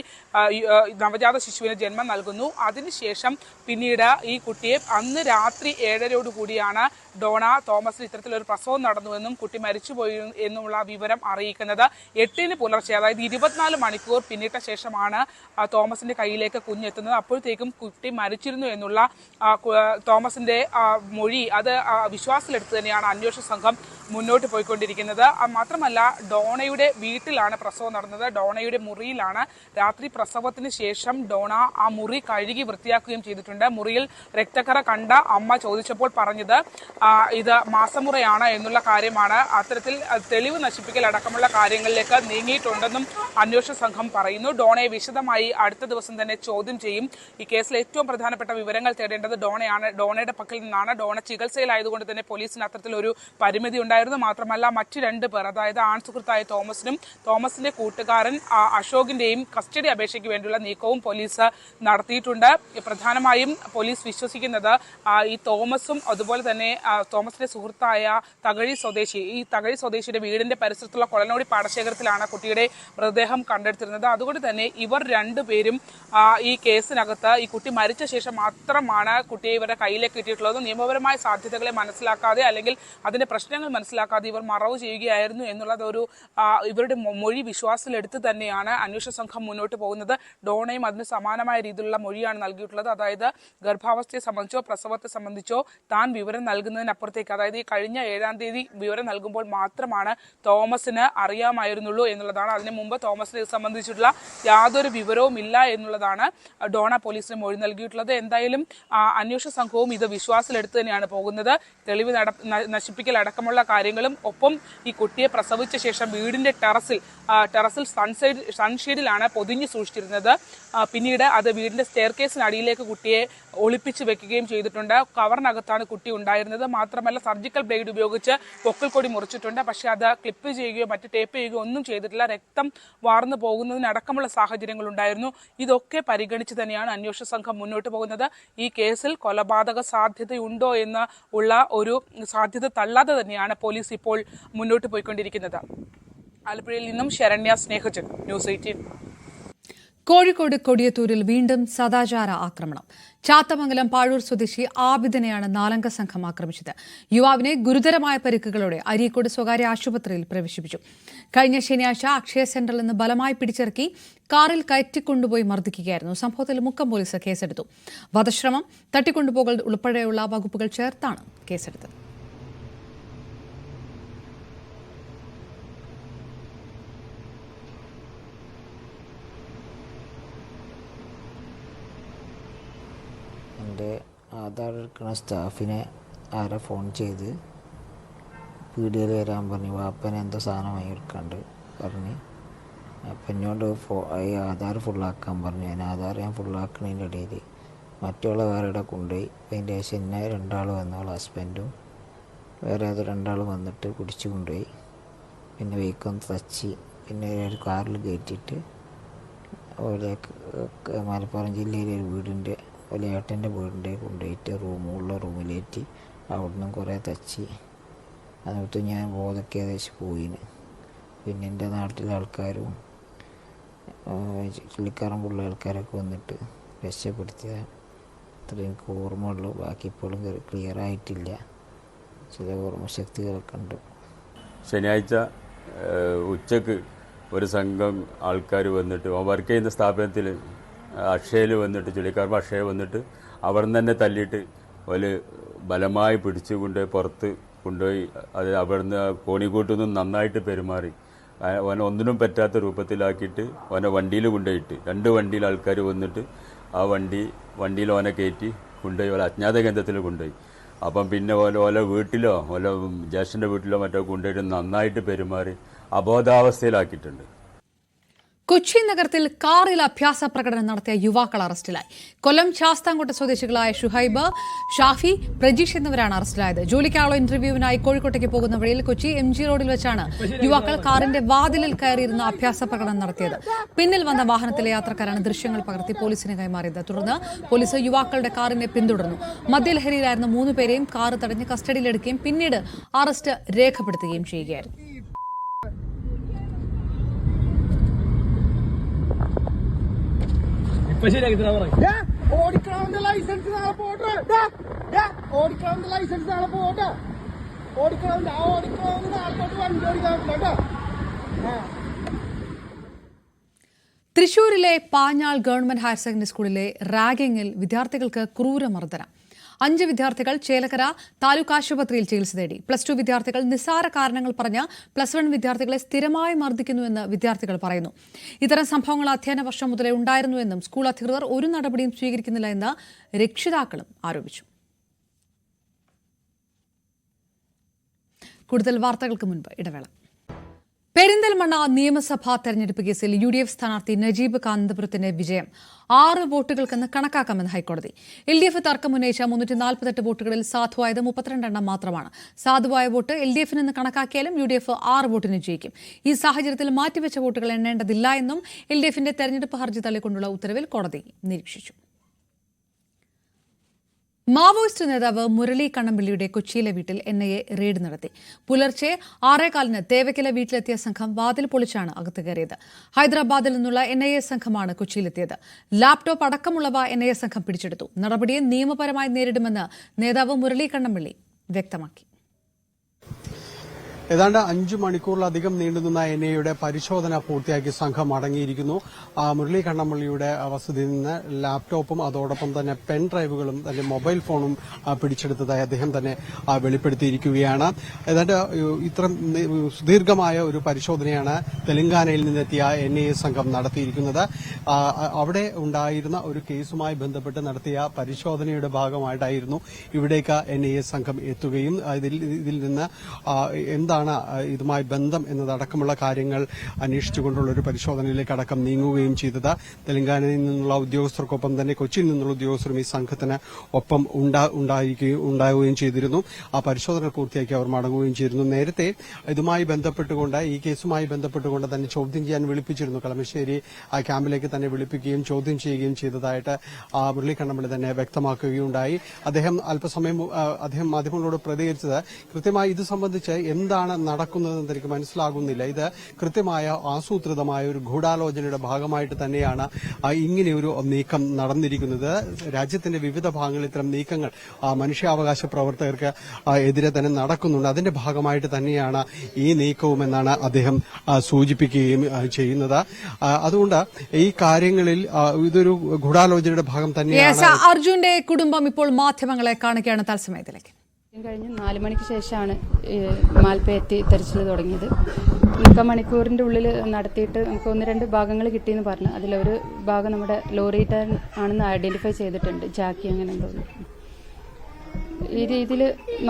നവജാത ശിശുവിന് ജന്മം നൽകുന്നു. അതിനുശേഷം പിന്നീട് ഈ കുട്ടിയെ അന്ന് രാത്രി 7:30 ഡോണ തോമസിന് ഇത്തരത്തിലൊരു പ്രസവം നടന്നുവെന്നും കുട്ടി മരിച്ചുപോയി എന്നുള്ള വിവരം അറിയിക്കുന്നത്. 8 പുലർച്ചെ, അതായത് 24 മണിക്കൂർ പിന്നിട്ട ശേഷമാണ് തോമസിന്റെ കയ്യിലേക്ക് കുഞ്ഞെത്തുന്നത്. അപ്പോഴത്തേക്കും കുട്ടി മരിച്ചിരുന്നു എന്നുള്ള തോമസിന്റെ മൊഴി അത് വിശ്വാസത്തിലെടുത്ത് തന്നെയാണ് അന്വേഷണ സംഘം മുന്നോട്ട് പോയിക്കൊണ്ടിരിക്കുന്നത്. മാത്രമല്ല, ഡോണയുടെ വീട്ടിലാണ് പ്രസവം നടന്നത്. ഡോണയുടെ മുറിയിലാണ്. രാത്രി പ്രസവത്തിന് ശേഷം ഡോണ ആ മുറി കഴുകി വൃത്തിയാക്കുകയും ചെയ്തിട്ടുണ്ട്. മുറിയിൽ രക്തക്കറ കണ്ട അമ്മ ചോദിച്ചപ്പോൾ പറഞ്ഞത് ഇത് മാസമുറയാണ് എന്നുള്ള കാര്യമാണ്. അത്തരത്തിൽ തെളിവ് നശിപ്പിക്കൽ അടക്കമുള്ള കാര്യങ്ങളിലേക്ക് നീങ്ങിയിട്ടുണ്ടെന്നും അന്വേഷണ സംഘം പറയുന്നു. ഡോണയെ വിശദമായി അടുത്ത ദിവസം തന്നെ ചോദ്യം ചെയ്യും. ഈ കേസിൽ ഏറ്റവും പ്രധാനപ്പെട്ട വിവരങ്ങൾ തേടേണ്ടത് ഡോണയാണ്. ഡോണയുടെ പക്കൽ നിന്നാണ്. ഡോണ ചികിത്സയിലായതുകൊണ്ട് തന്നെ പോലീസിന് അത്തരത്തിലൊരു പരിമിതി ഉണ്ടായിരുന്നു. മാത്രമല്ല, മറ്റ് 2 പേർ, അതായത് ആൺ സുഹൃത്തായ തോമസിനും തോമസിന്റെ കൂട്ടുകാരൻ അശോകിന്റെയും കസ്റ്റഡി അപേക്ഷയ്ക്ക് വേണ്ടിയുള്ള നീക്കവും പോലീസ് നടത്തിയിട്ടുണ്ട്. പ്രധാനമായും പോലീസ് വിശ്വസിക്കുന്നത് ഈ തോമസും അതുപോലെ തന്നെ തോമസിന്റെ സുഹൃത്തായ തകഴി സ്വദേശി, ഈ തകഴി സ്വദേശിയുടെ വീടിന്റെ പരിസരത്തുള്ള കൊളനോടി പാടശേഖരത്തിലാണ് കുട്ടിയുടെ മൃതദേഹം കണ്ടെടുത്തിരുന്നത്. അതുകൊണ്ട് തന്നെ ഇവർ 2 പേരും ഈ കേസിനകത്ത് ഈ കുട്ടി മരിച്ച ശേഷം മാത്രമാണ് കുട്ടിയെ ഇവരുടെ കയ്യിലേക്ക് കിട്ടിയിട്ടുള്ളത്. നിയമപരമായ സാധ്യതകളെ മനസ്സിലാക്കാതെ അല്ലെങ്കിൽ അതിന്റെ പ്രശ്നങ്ങൾ മനസ്സിലാക്കാതെ ഇവർ മറവ് ചെയ്യുകയായിരുന്നു എന്നുള്ളത് ഇവരുടെ മൊഴി വിശ്വാസത്തിലെടുത്ത് തന്നെയാണ് അന്വേഷണ സംഘം മുന്നോട്ട് പോകുന്നത്. ഡോണയും അതിന് സമാനമായ രീതിയിലുള്ള മൊഴിയാണ് നൽകിയിട്ടുള്ളത്. അതായത് ഗർഭാവസ്ഥയെ സംബന്ധിച്ചോ പ്രസവത്തെ സംബന്ധിച്ചോ താൻ വിവരം നൽകുന്നതിനപ്പുറത്തേക്ക്, അതായത് ഈ കഴിഞ്ഞ 7-ാം തീയതി വിവരം നൽകുമ്പോൾ മാത്രമാണ് തോമസിന് അറിയാമായിരുന്നുള്ളൂ എന്നുള്ളതാണ്. അതിനു മുമ്പ് തോമസിനെ സംബന്ധിച്ചിട്ടുള്ള യാതൊരു വിവരവും ഇല്ല എന്നുള്ളതാണ് ഡോണ പോലീസിന് മൊഴി നൽകിയിട്ടുള്ളത്. എന്തായാലും അന്വേഷണ സംഘവും ഇത് വിശ്വാസത്തിലെടുത്ത് തന്നെയാണ് പോകുന്നത്. തെളിവ് നശിപ്പിക്കൽ അടക്കമുള്ള കാര്യങ്ങളും ഒപ്പം ഈ കുട്ടിയെ പ്രസവിച്ച ശേഷം വീടിന്റെ ടെറസിൽ സൺഷെയ്ഡിലാണ് പൊതിഞ്ഞു സൂക്ഷിച്ചിരുന്നത്. പിന്നീട് അത് വീടിന്റെ സ്റ്റെയർകേസിനടിയിലേക്ക് കുട്ടിയെ ഒളിപ്പിച്ച് വെക്കുകയും ചെയ്തിട്ടുണ്ട്. കവറിനകത്താണ് കുട്ടി ഉണ്ടായിരുന്നത്. മാത്രമല്ല, സർജിക്കൽ ബ്ലേഡ് ഉപയോഗിച്ച് പൊക്കിൾ കൊടി മുറിച്ചിട്ടുണ്ട്. പക്ഷെ അത് ക്ലിപ്പ് ചെയ്യുകയോ മറ്റ് ടേപ്പ് ചെയ്യുകയോ ഒന്നും ചെയ്തിട്ടില്ല. രക്തം വാർന്നു പോകുന്നതിനടക്കമുള്ള സാഹചര്യങ്ങൾ ഉണ്ടായിരുന്നു. ഇതൊക്കെ പരിഗണിച്ച് തന്നെയാണ് അന്വേഷണ സംഘം മുന്നോട്ട് പോകുന്നത്. ഈ കേസിൽ കൊലപാതക സാധ്യതയുണ്ടോ എന്ന് ഉള്ള ഒരു സാധ്യത തള്ളാതെ തന്നെയാണ് പോലീസ് ഇപ്പോൾ മുന്നോട്ട് പോയിക്കൊണ്ടിരിക്കുന്നത്. ആലപ്പുഴയിൽ നിന്നും ശരണ്യ സ്നേഹജൻ, ന്യൂസ് 18. കോഴിക്കോട് കൊടിയത്തൂരിൽ വീണ്ടും സദാചാര ആക്രമണം. ചാത്തമംഗലം പാഴൂർ സ്വദേശി ആബിദിനെയാണ് 4-അംഗ സംഘം ആക്രമിച്ചത്. യുവാവിനെ ഗുരുതരമായ പരിക്കുകളോടെ അരീക്കോട് സ്വകാര്യ ആശുപത്രിയിൽ പ്രവേശിപ്പിച്ചു. കഴിഞ്ഞ ശനിയാഴ്ച അക്ഷയ സെന്ററിൽ നിന്ന് ബലമായി പിടിച്ചിറക്കി കാറിൽ കയറ്റിക്കൊണ്ടുപോയി മർദ്ദിക്കുകയായിരുന്നു. സംഭവത്തിൽ മുക്കം പോലീസ് കേസെടുത്തു. വധശ്രമം, തട്ടിക്കൊണ്ടുപോകൽ ഉൾപ്പെടെയുള്ള വകുപ്പുകൾ ചേർത്താണ് കേസെടുത്തത്. എൻ്റെ ആധാർ എടുക്കുന്ന സ്റ്റാഫിനെ ആരെ ഫോൺ ചെയ്ത് പീടികയിൽ വരാൻ പറഞ്ഞു. വാപ്പനെ എന്തോ സാധനം വാങ്ങി കൊടുക്കാണ്ട് പറഞ്ഞ്. അപ്പം എന്നോട് ഈ ആധാർ ഫുള്ളാക്കാൻ പറഞ്ഞു. ഞാൻ ആധാർ ഫുള്ളാക്കണതിൻ്റെ ഇടയിൽ മറ്റുള്ള വേറെ ഇവിടെ കൊണ്ടുപോയി. അതിൻ്റെ ശേഷം എന്നെ 2 ആൾ വന്നോളൂ, ഹസ്ബൻഡും വേറെ അത് 2 ആൾ വന്നിട്ട് പിടിച്ചു കൊണ്ടുപോയി. പിന്നെ വെയ്ക്കൊന്ന് തച്ച് പിന്നെ ഒരു കാറിൽ കയറ്റിയിട്ട് ഓലെ മലപ്പുറം ജില്ലയിലെ ഒരു വീടിൻ്റെ ഓലെ ഏട്ടൻ്റെ വീടിൻ്റെ കൊണ്ടുപോയിട്ട് റൂമിലേറ്റി അവിടുന്ന് കുറേ തച്ച്. എന്നിട്ട് ഞാൻ ബോധമൊക്കെ ഏകദേശം പോയിന്. പിന്നെ എൻ്റെ നാട്ടിലെ ആൾക്കാരും ചുള്ളിക്കാറമ്പുള്ള ആൾക്കാരൊക്കെ വന്നിട്ട് രക്ഷപ്പെടുത്തിയതാണ്. അത്ര എനിക്ക് ഓർമ്മയുള്ളൂ. ബാക്കി ഇപ്പോഴും ക്ലിയർ ആയിട്ടില്ല. ചില ഓർമ്മശക്തികളൊക്കെ ഉണ്ട്. ശനിയാഴ്ച ഉച്ചക്ക് ഒരു സംഘം ആൾക്കാർ വന്നിട്ട് വർക്ക് ചെയ്യുന്ന സ്ഥാപനത്തിൽ അക്ഷയയിൽ വന്നിട്ട് ചുള്ളിക്കാർമ്പ് അക്ഷയ വന്നിട്ട് അവിടെ നിന്ന് തന്നെ തല്ലിയിട്ട് ഒരു ബലമായി പിടിച്ചുകൊണ്ട് പുറത്ത് കൊണ്ടുപോയി. അത് അവിടുന്ന് കോണിക്കൂട്ടിൽ നിന്നും നന്നായിട്ട് പെരുമാറി ഓനെ ഒന്നിനും പറ്റാത്ത രൂപത്തിലാക്കിയിട്ട് ഓനെ വണ്ടിയിൽ കൊണ്ടുപോയിട്ട് 2 വണ്ടിയിൽ ആൾക്കാർ വന്നിട്ട് ആ വണ്ടിയിൽ ഓനെ കയറ്റി കൊണ്ടുപോയി ഓല അജ്ഞാത കേന്ദ്രത്തിൽ കൊണ്ടുപോയി. അപ്പം പിന്നെ ഓല വീട്ടിലോ ഓല ജ്യേഷ്ഠൻ്റെ വീട്ടിലോ മറ്റോ കൊണ്ടുപോയിട്ട് നന്നായിട്ട് പെരുമാറി അബോധാവസ്ഥയിലാക്കിയിട്ടുണ്ട്. കൊച്ചി നഗരത്തിൽ കാറിൽ അഭ്യാസ പ്രകടനം നടത്തിയ യുവാക്കൾ അറസ്റ്റിലായി. കൊല്ലം ശാസ്താംകോട്ട സ്വദേശികളായ ഷുഹൈബ്, ഷാഫി, പ്രജീഷ് എന്നിവരാണ് അറസ്റ്റിലായത്. ജോലിക്കായുള്ള ഇന്റർവ്യൂവിനായി കോഴിക്കോട്ടേക്ക് പോകുന്ന വഴിയിൽ കൊച്ചി MG റോഡിൽ വെച്ചാണ് യുവാക്കൾ കാറിന്റെ വാതിലിൽ കയറിയിരുന്ന അഭ്യാസ പ്രകടനം നടത്തിയത്. പിന്നിൽ വന്ന വാഹനത്തിലെ യാത്രക്കാരാണ് ദൃശ്യങ്ങൾ പകർത്തി പോലീസിന് കൈമാറിയത്. തുടർന്ന് പോലീസ് യുവാക്കളുടെ കാറിനെ പിന്തുടർന്നു. മദ്യലഹരിയിലായിരുന്ന 3 പേരെയും കാർ തടഞ്ഞ് കസ്റ്റഡിയിലെടുക്കുകയും പിന്നീട് അറസ്റ്റ് രേഖപ്പെടുത്തുകയും ചെയ്യുകയായിരുന്നു. ഓടിക്കളവിന്റെ ലൈസൻസ് നാളെ പോട്ടെ. ഓടിക്കളവിന്റെ ലൈസൻസ് നാളെ പോട്ടെ. ഓടിക്കളവിന്റെ നാളെ പോട്ട് വണ്ടി ഓടിക്കാൻ കേട്ടോ. തൃശൂരിലെ പാഞ്ഞാൾ ഗവൺമെന്റ് ഹയർ സെക്കൻഡറി സ്കൂളിലെ റാഗിംഗിൽ വിദ്യാർത്ഥികൾക്ക് ക്രൂരമർദ്ദനം. 5 വിദ്യാർത്ഥികൾ ചേലക്കര താലൂക്ക് ആശുപത്രിയിൽ ചികിത്സ തേടി. +2 വിദ്യാർത്ഥികൾ നിസ്സാര കാരണങ്ങൾ പറഞ്ഞ് +1 വിദ്യാർത്ഥികളെ സ്ഥിരമായി മർദ്ദിക്കുന്നുവെന്ന് വിദ്യാർത്ഥികൾ പറയുന്നു. ഇത്തരം സംഭവങ്ങൾ അധ്യയന വർഷം മുതലേ ഉണ്ടായിരുന്നുവെന്നും സ്കൂൾ അധികൃതർ ഒരു നടപടിയും സ്വീകരിക്കുന്നില്ല എന്ന് രക്ഷിതാക്കളും ആരോപിച്ചു. കൂടുതൽ വാർത്തകൾക്ക് മുൻപ് ഇടവേള. പെരിന്തൽമണ്ണ നിയമസഭാ തെരഞ്ഞെടുപ്പ് കേസിൽ UDF സ്ഥാനാർത്ഥി നജീബ് കാന്തപുരത്തിന്റെ വിജയം 6 വോട്ടുകൾക്കെന്ന് കണക്കാക്കാമെന്ന് ഹൈക്കോടതി. LDF തർക്കമുന്നയിച്ച 348 വോട്ടുകളിൽ സാധുവായത് 32 എണ്ണം മാത്രമാണ്. സാധുവായ വോട്ട് LDFന് നിന്ന് കണക്കാക്കിയാലും UDF 6 വോട്ടിന് ജയിക്കും. ഈ സാഹചര്യത്തിൽ മാറ്റിവെച്ച വോട്ടുകൾ എണ്ണേണ്ടതില്ല എന്നും LDFന്റെ തെരഞ്ഞെടുപ്പ് ഹർജി തള്ളിക്കൊണ്ടുള്ള ഉത്തരവിൽ കോടതി നിരീക്ഷിച്ചു. മാവോയിസ്റ്റ് നേതാവ് മുരളി കണ്ണമ്പിള്ളിയുടെ കൊച്ചിയിലെ വീട്ടിൽ NIA റെയ്ഡ് നടത്തി. പുലർച്ചെ 6:15 തേവയ്ക്കല വീട്ടിലെത്തിയ സംഘം വാതിൽ പൊളിച്ചാണ് അകത്ത് കയറിയത്. ഹൈദരാബാദിൽ നിന്നുള്ള NIA സംഘമാണ് കൊച്ചിയിലെത്തിയത്. ലാപ്ടോപ്പ് അടക്കമുള്ളവ NIA സംഘം പിടിച്ചെടുത്തു. നടപടിയെ നിയമപരമായി നേരിടുമെന്ന് നേതാവ് മുരളി കണ്ണമ്പിള്ളി വ്യക്തമാക്കി. ഏതാണ്ട് 5 മണിക്കൂറിലധികം നീണ്ടുനിന്ന NIAയുടെ പരിശോധന പൂർത്തിയാക്കി സംഘം മടങ്ങിയിരിക്കുന്നു. മുരളി കണ്ണമ്പിള്ളിയുടെ വസതിയിൽ നിന്ന് ലാപ്ടോപ്പും അതോടൊപ്പം തന്നെ പെൻ ഡ്രൈവുകളും തന്നെ മൊബൈൽ ഫോണും പിടിച്ചെടുത്തതായി അദ്ദേഹം തന്നെ വെളിപ്പെടുത്തിയിരിക്കുകയാണ്. ഏതാണ്ട് ഇത്തരം സുദീർഘമായ ഒരു പരിശോധനയാണ് തെലങ്കാനയിൽ നിന്നെത്തിയ NIA സംഘം നടത്തിയിരിക്കുന്നത്. അവിടെ ഉണ്ടായിരുന്ന ഒരു കേസുമായി ബന്ധപ്പെട്ട് നടത്തിയ പരിശോധനയുടെ ഭാഗമായിട്ടായിരുന്നു ഇവിടേക്ക് NIA സംഘം എത്തുകയും ഇതിൽ നിന്ന് എന്താണ് ഇതുമായി ബന്ധം എന്നതടക്കമുള്ള കാര്യങ്ങൾ അന്വേഷിച്ചുകൊണ്ടുള്ള ഒരു പരിശോധനയിലേക്ക് അടക്കം നീങ്ങുകയും ചെയ്തത്. തെലങ്കാനയിൽ നിന്നുള്ള ഉദ്യോഗസ്ഥർക്കൊപ്പം തന്നെ കൊച്ചിയിൽ നിന്നുള്ള ഉദ്യോഗസ്ഥരും ഈ സംഘത്തിന് ഒപ്പം ഉണ്ടാവുകയും ചെയ്തിരുന്നു. ആ പരിശോധന പൂർത്തിയാക്കി അവർ മടങ്ങുകയും ചെയ്തിരുന്നു. നേരത്തെ ഇതുമായി ബന്ധപ്പെട്ടുകൊണ്ട് ഈ കേസുമായി ബന്ധപ്പെട്ടുകൊണ്ട് തന്നെ ചോദ്യം ചെയ്യാൻ വിളിപ്പിച്ചിരുന്നു. കളമശ്ശേരി ക്യാമ്പിലേക്ക് തന്നെ വിളിപ്പിക്കുകയും ചോദ്യം ചെയ്യുകയും ചെയ്തതായിട്ട് മുരളി കണ്ണമ്പിള്ളി തന്നെ വ്യക്തമാക്കുകയുണ്ടായി. അദ്ദേഹം അല്പസമയം മാധ്യമങ്ങളോട് പ്രതികരിച്ചത് കൃത്യമായി ഇത് സംബന്ധിച്ച് എന്താണ് നടക്കുന്നതെന്ന് എനിക്ക് മനസ്സിലാകുന്നില്ല. ഇത് കൃത്യമായ ആസൂത്രിതമായ ഒരു ഗൂഢാലോചനയുടെ ഭാഗമായിട്ട് തന്നെയാണ് ഇങ്ങനെയൊരു നീക്കം നടന്നിരിക്കുന്നത്. രാജ്യത്തിന്റെ വിവിധ ഭാഗങ്ങളിൽ ഇത്തരം നീക്കങ്ങൾ മനുഷ്യാവകാശ പ്രവർത്തകർക്ക് എതിരെ തന്നെ നടക്കുന്നുണ്ട്. അതിന്റെ ഭാഗമായിട്ട് തന്നെയാണ് ഈ നീക്കവുമെന്നാണ് അദ്ദേഹം സൂചിപ്പിക്കുകയും ചെയ്യുന്നത്. അതുകൊണ്ട് ഈ കാര്യങ്ങളിൽ ഇതൊരു ഗൂഢാലോചനയുടെ ഭാഗം തന്നെയാണ്. അർജുന്റെ കുടുംബം ഇപ്പോൾ മാധ്യമങ്ങളെ കാണുകയാണ് തത്സമയത്തിലേക്ക്. കഴിഞ്ഞ് 4 മണിക്ക് ശേഷമാണ് മാൽപ്പയെത്തി തെരച്ചിൽ തുടങ്ങിയത്. 3 മണിക്കൂറിൻ്റെ ഉള്ളിൽ നടത്തിയിട്ട് നമുക്ക് 1-2 ഭാഗങ്ങൾ കിട്ടിയെന്ന് പറഞ്ഞു. അതിലൊരു ഭാഗം നമ്മുടെ ലോറിയുടെ ആണെന്ന് ഐഡന്റിഫൈ ചെയ്തിട്ടുണ്ട്. ജാക്കി അങ്ങനെ എന്തോ ഈ രീതിയിൽ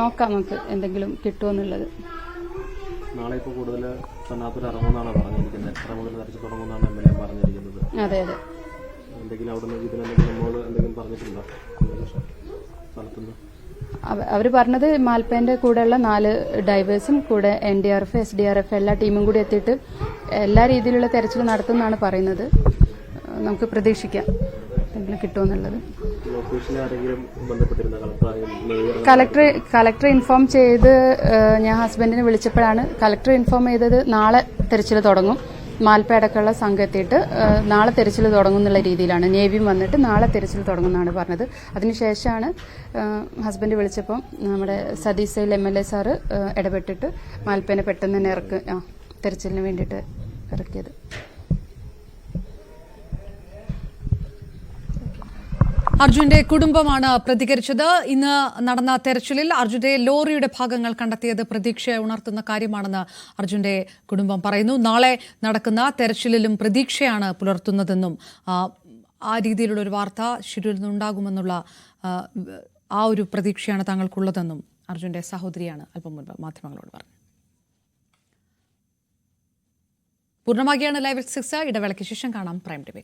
നോക്കാം നമുക്ക് എന്തെങ്കിലും കിട്ടുമെന്നുള്ളത്. നാളെ ഇപ്പോൾ കൂടുതൽ സന്നാഹത്തിൽ ഇറങ്ങുമെന്നാണ് പറഞ്ഞിരിക്കുന്നത്. എത്ര മുതൽ തെരച്ചിൽ തുടങ്ങുമെന്നാണ് MLA പറഞ്ഞിരിക്കുന്നത്. അതെ അതെ. എന്തെങ്കിലും അവിടെ നിന്ന് ഇതിലെന്തെങ്കിലും നമ്മൾ എന്തെങ്കിലും പറഞ്ഞിട്ടുണ്ടോ സ്ഥലത്തുനിന്ന്? അവർ പറഞ്ഞത് മാൽപ്പേന്റെ കൂടെയുള്ള 4 ഡൈവേഴ്സും കൂടെ NDRF, SDRF എല്ലാ ടീമും കൂടി എത്തിയിട്ട് എല്ലാ രീതിയിലുള്ള തെരച്ചിൽ നടത്തുമെന്നാണ് പറയുന്നത്. നമുക്ക് പ്രതീക്ഷിക്കാം എന്തെങ്കിലും കിട്ടുമെന്നുള്ളത്. കളക്ടറെ ഇൻഫോം ചെയ്ത് ഞാൻ ഹസ്ബൻഡിനെ വിളിച്ചപ്പോഴാണ് കളക്ടർ ഇൻഫോം ചെയ്തത് നാളെ തെരച്ചിൽ തുടങ്ങും, മാൽപ്പ അടക്കമുള്ള സംഘം എത്തിയിട്ട് നാളെ തെരച്ചിൽ തുടങ്ങും എന്നുള്ള രീതിയിലാണ്. നേവിയും വന്നിട്ട് നാളെ തെരച്ചിൽ തുടങ്ങുമെന്നാണ് പറഞ്ഞത്. അതിനുശേഷമാണ് ഹസ്ബൻഡ് വിളിച്ചപ്പം നമ്മുടെ സതീഷ് സൈൽ MLA സാറ് ഇടപെട്ടിട്ട് മാൽപ്പേനെ പെട്ടെന്ന് തന്നെ തെരച്ചിലിന് വേണ്ടിയിട്ട് ഇറക്കിയത്. അർജുന്റെ കുടുംബമാണ് പ്രതികരിച്ചത്. ഇന്ന് നടന്ന തെരച്ചിലിൽ അർജുന്റെ ലോറിയുടെ ഭാഗങ്ങൾ കണ്ടെത്തിയത് പ്രതീക്ഷ ഉണർത്തുന്ന കാര്യമാണെന്ന് അർജുന്റെ കുടുംബം പറയുന്നു. നാളെ നടക്കുന്ന തെരച്ചിലിലും പ്രതീക്ഷയാണ് പുലർത്തുന്നതെന്നും ആ രീതിയിലുള്ള ഒരു വാർത്ത ഷിരൂരിൽ നിന്നുണ്ടാകുമെന്നുള്ള ആ ഒരു പ്രതീക്ഷയാണ് തങ്ങൾക്കുള്ളതെന്നും അർജുന്റെ സഹോദരിയാണ് അല്പം മുൻപ് മാധ്യമങ്ങളോട് പറഞ്ഞു. പൂർണ്ണമാകിയാണ് ലൈവ് 6. ഇടവേളയ്ക്ക് ശേഷം കാണാം പ്രൈം ടിവി.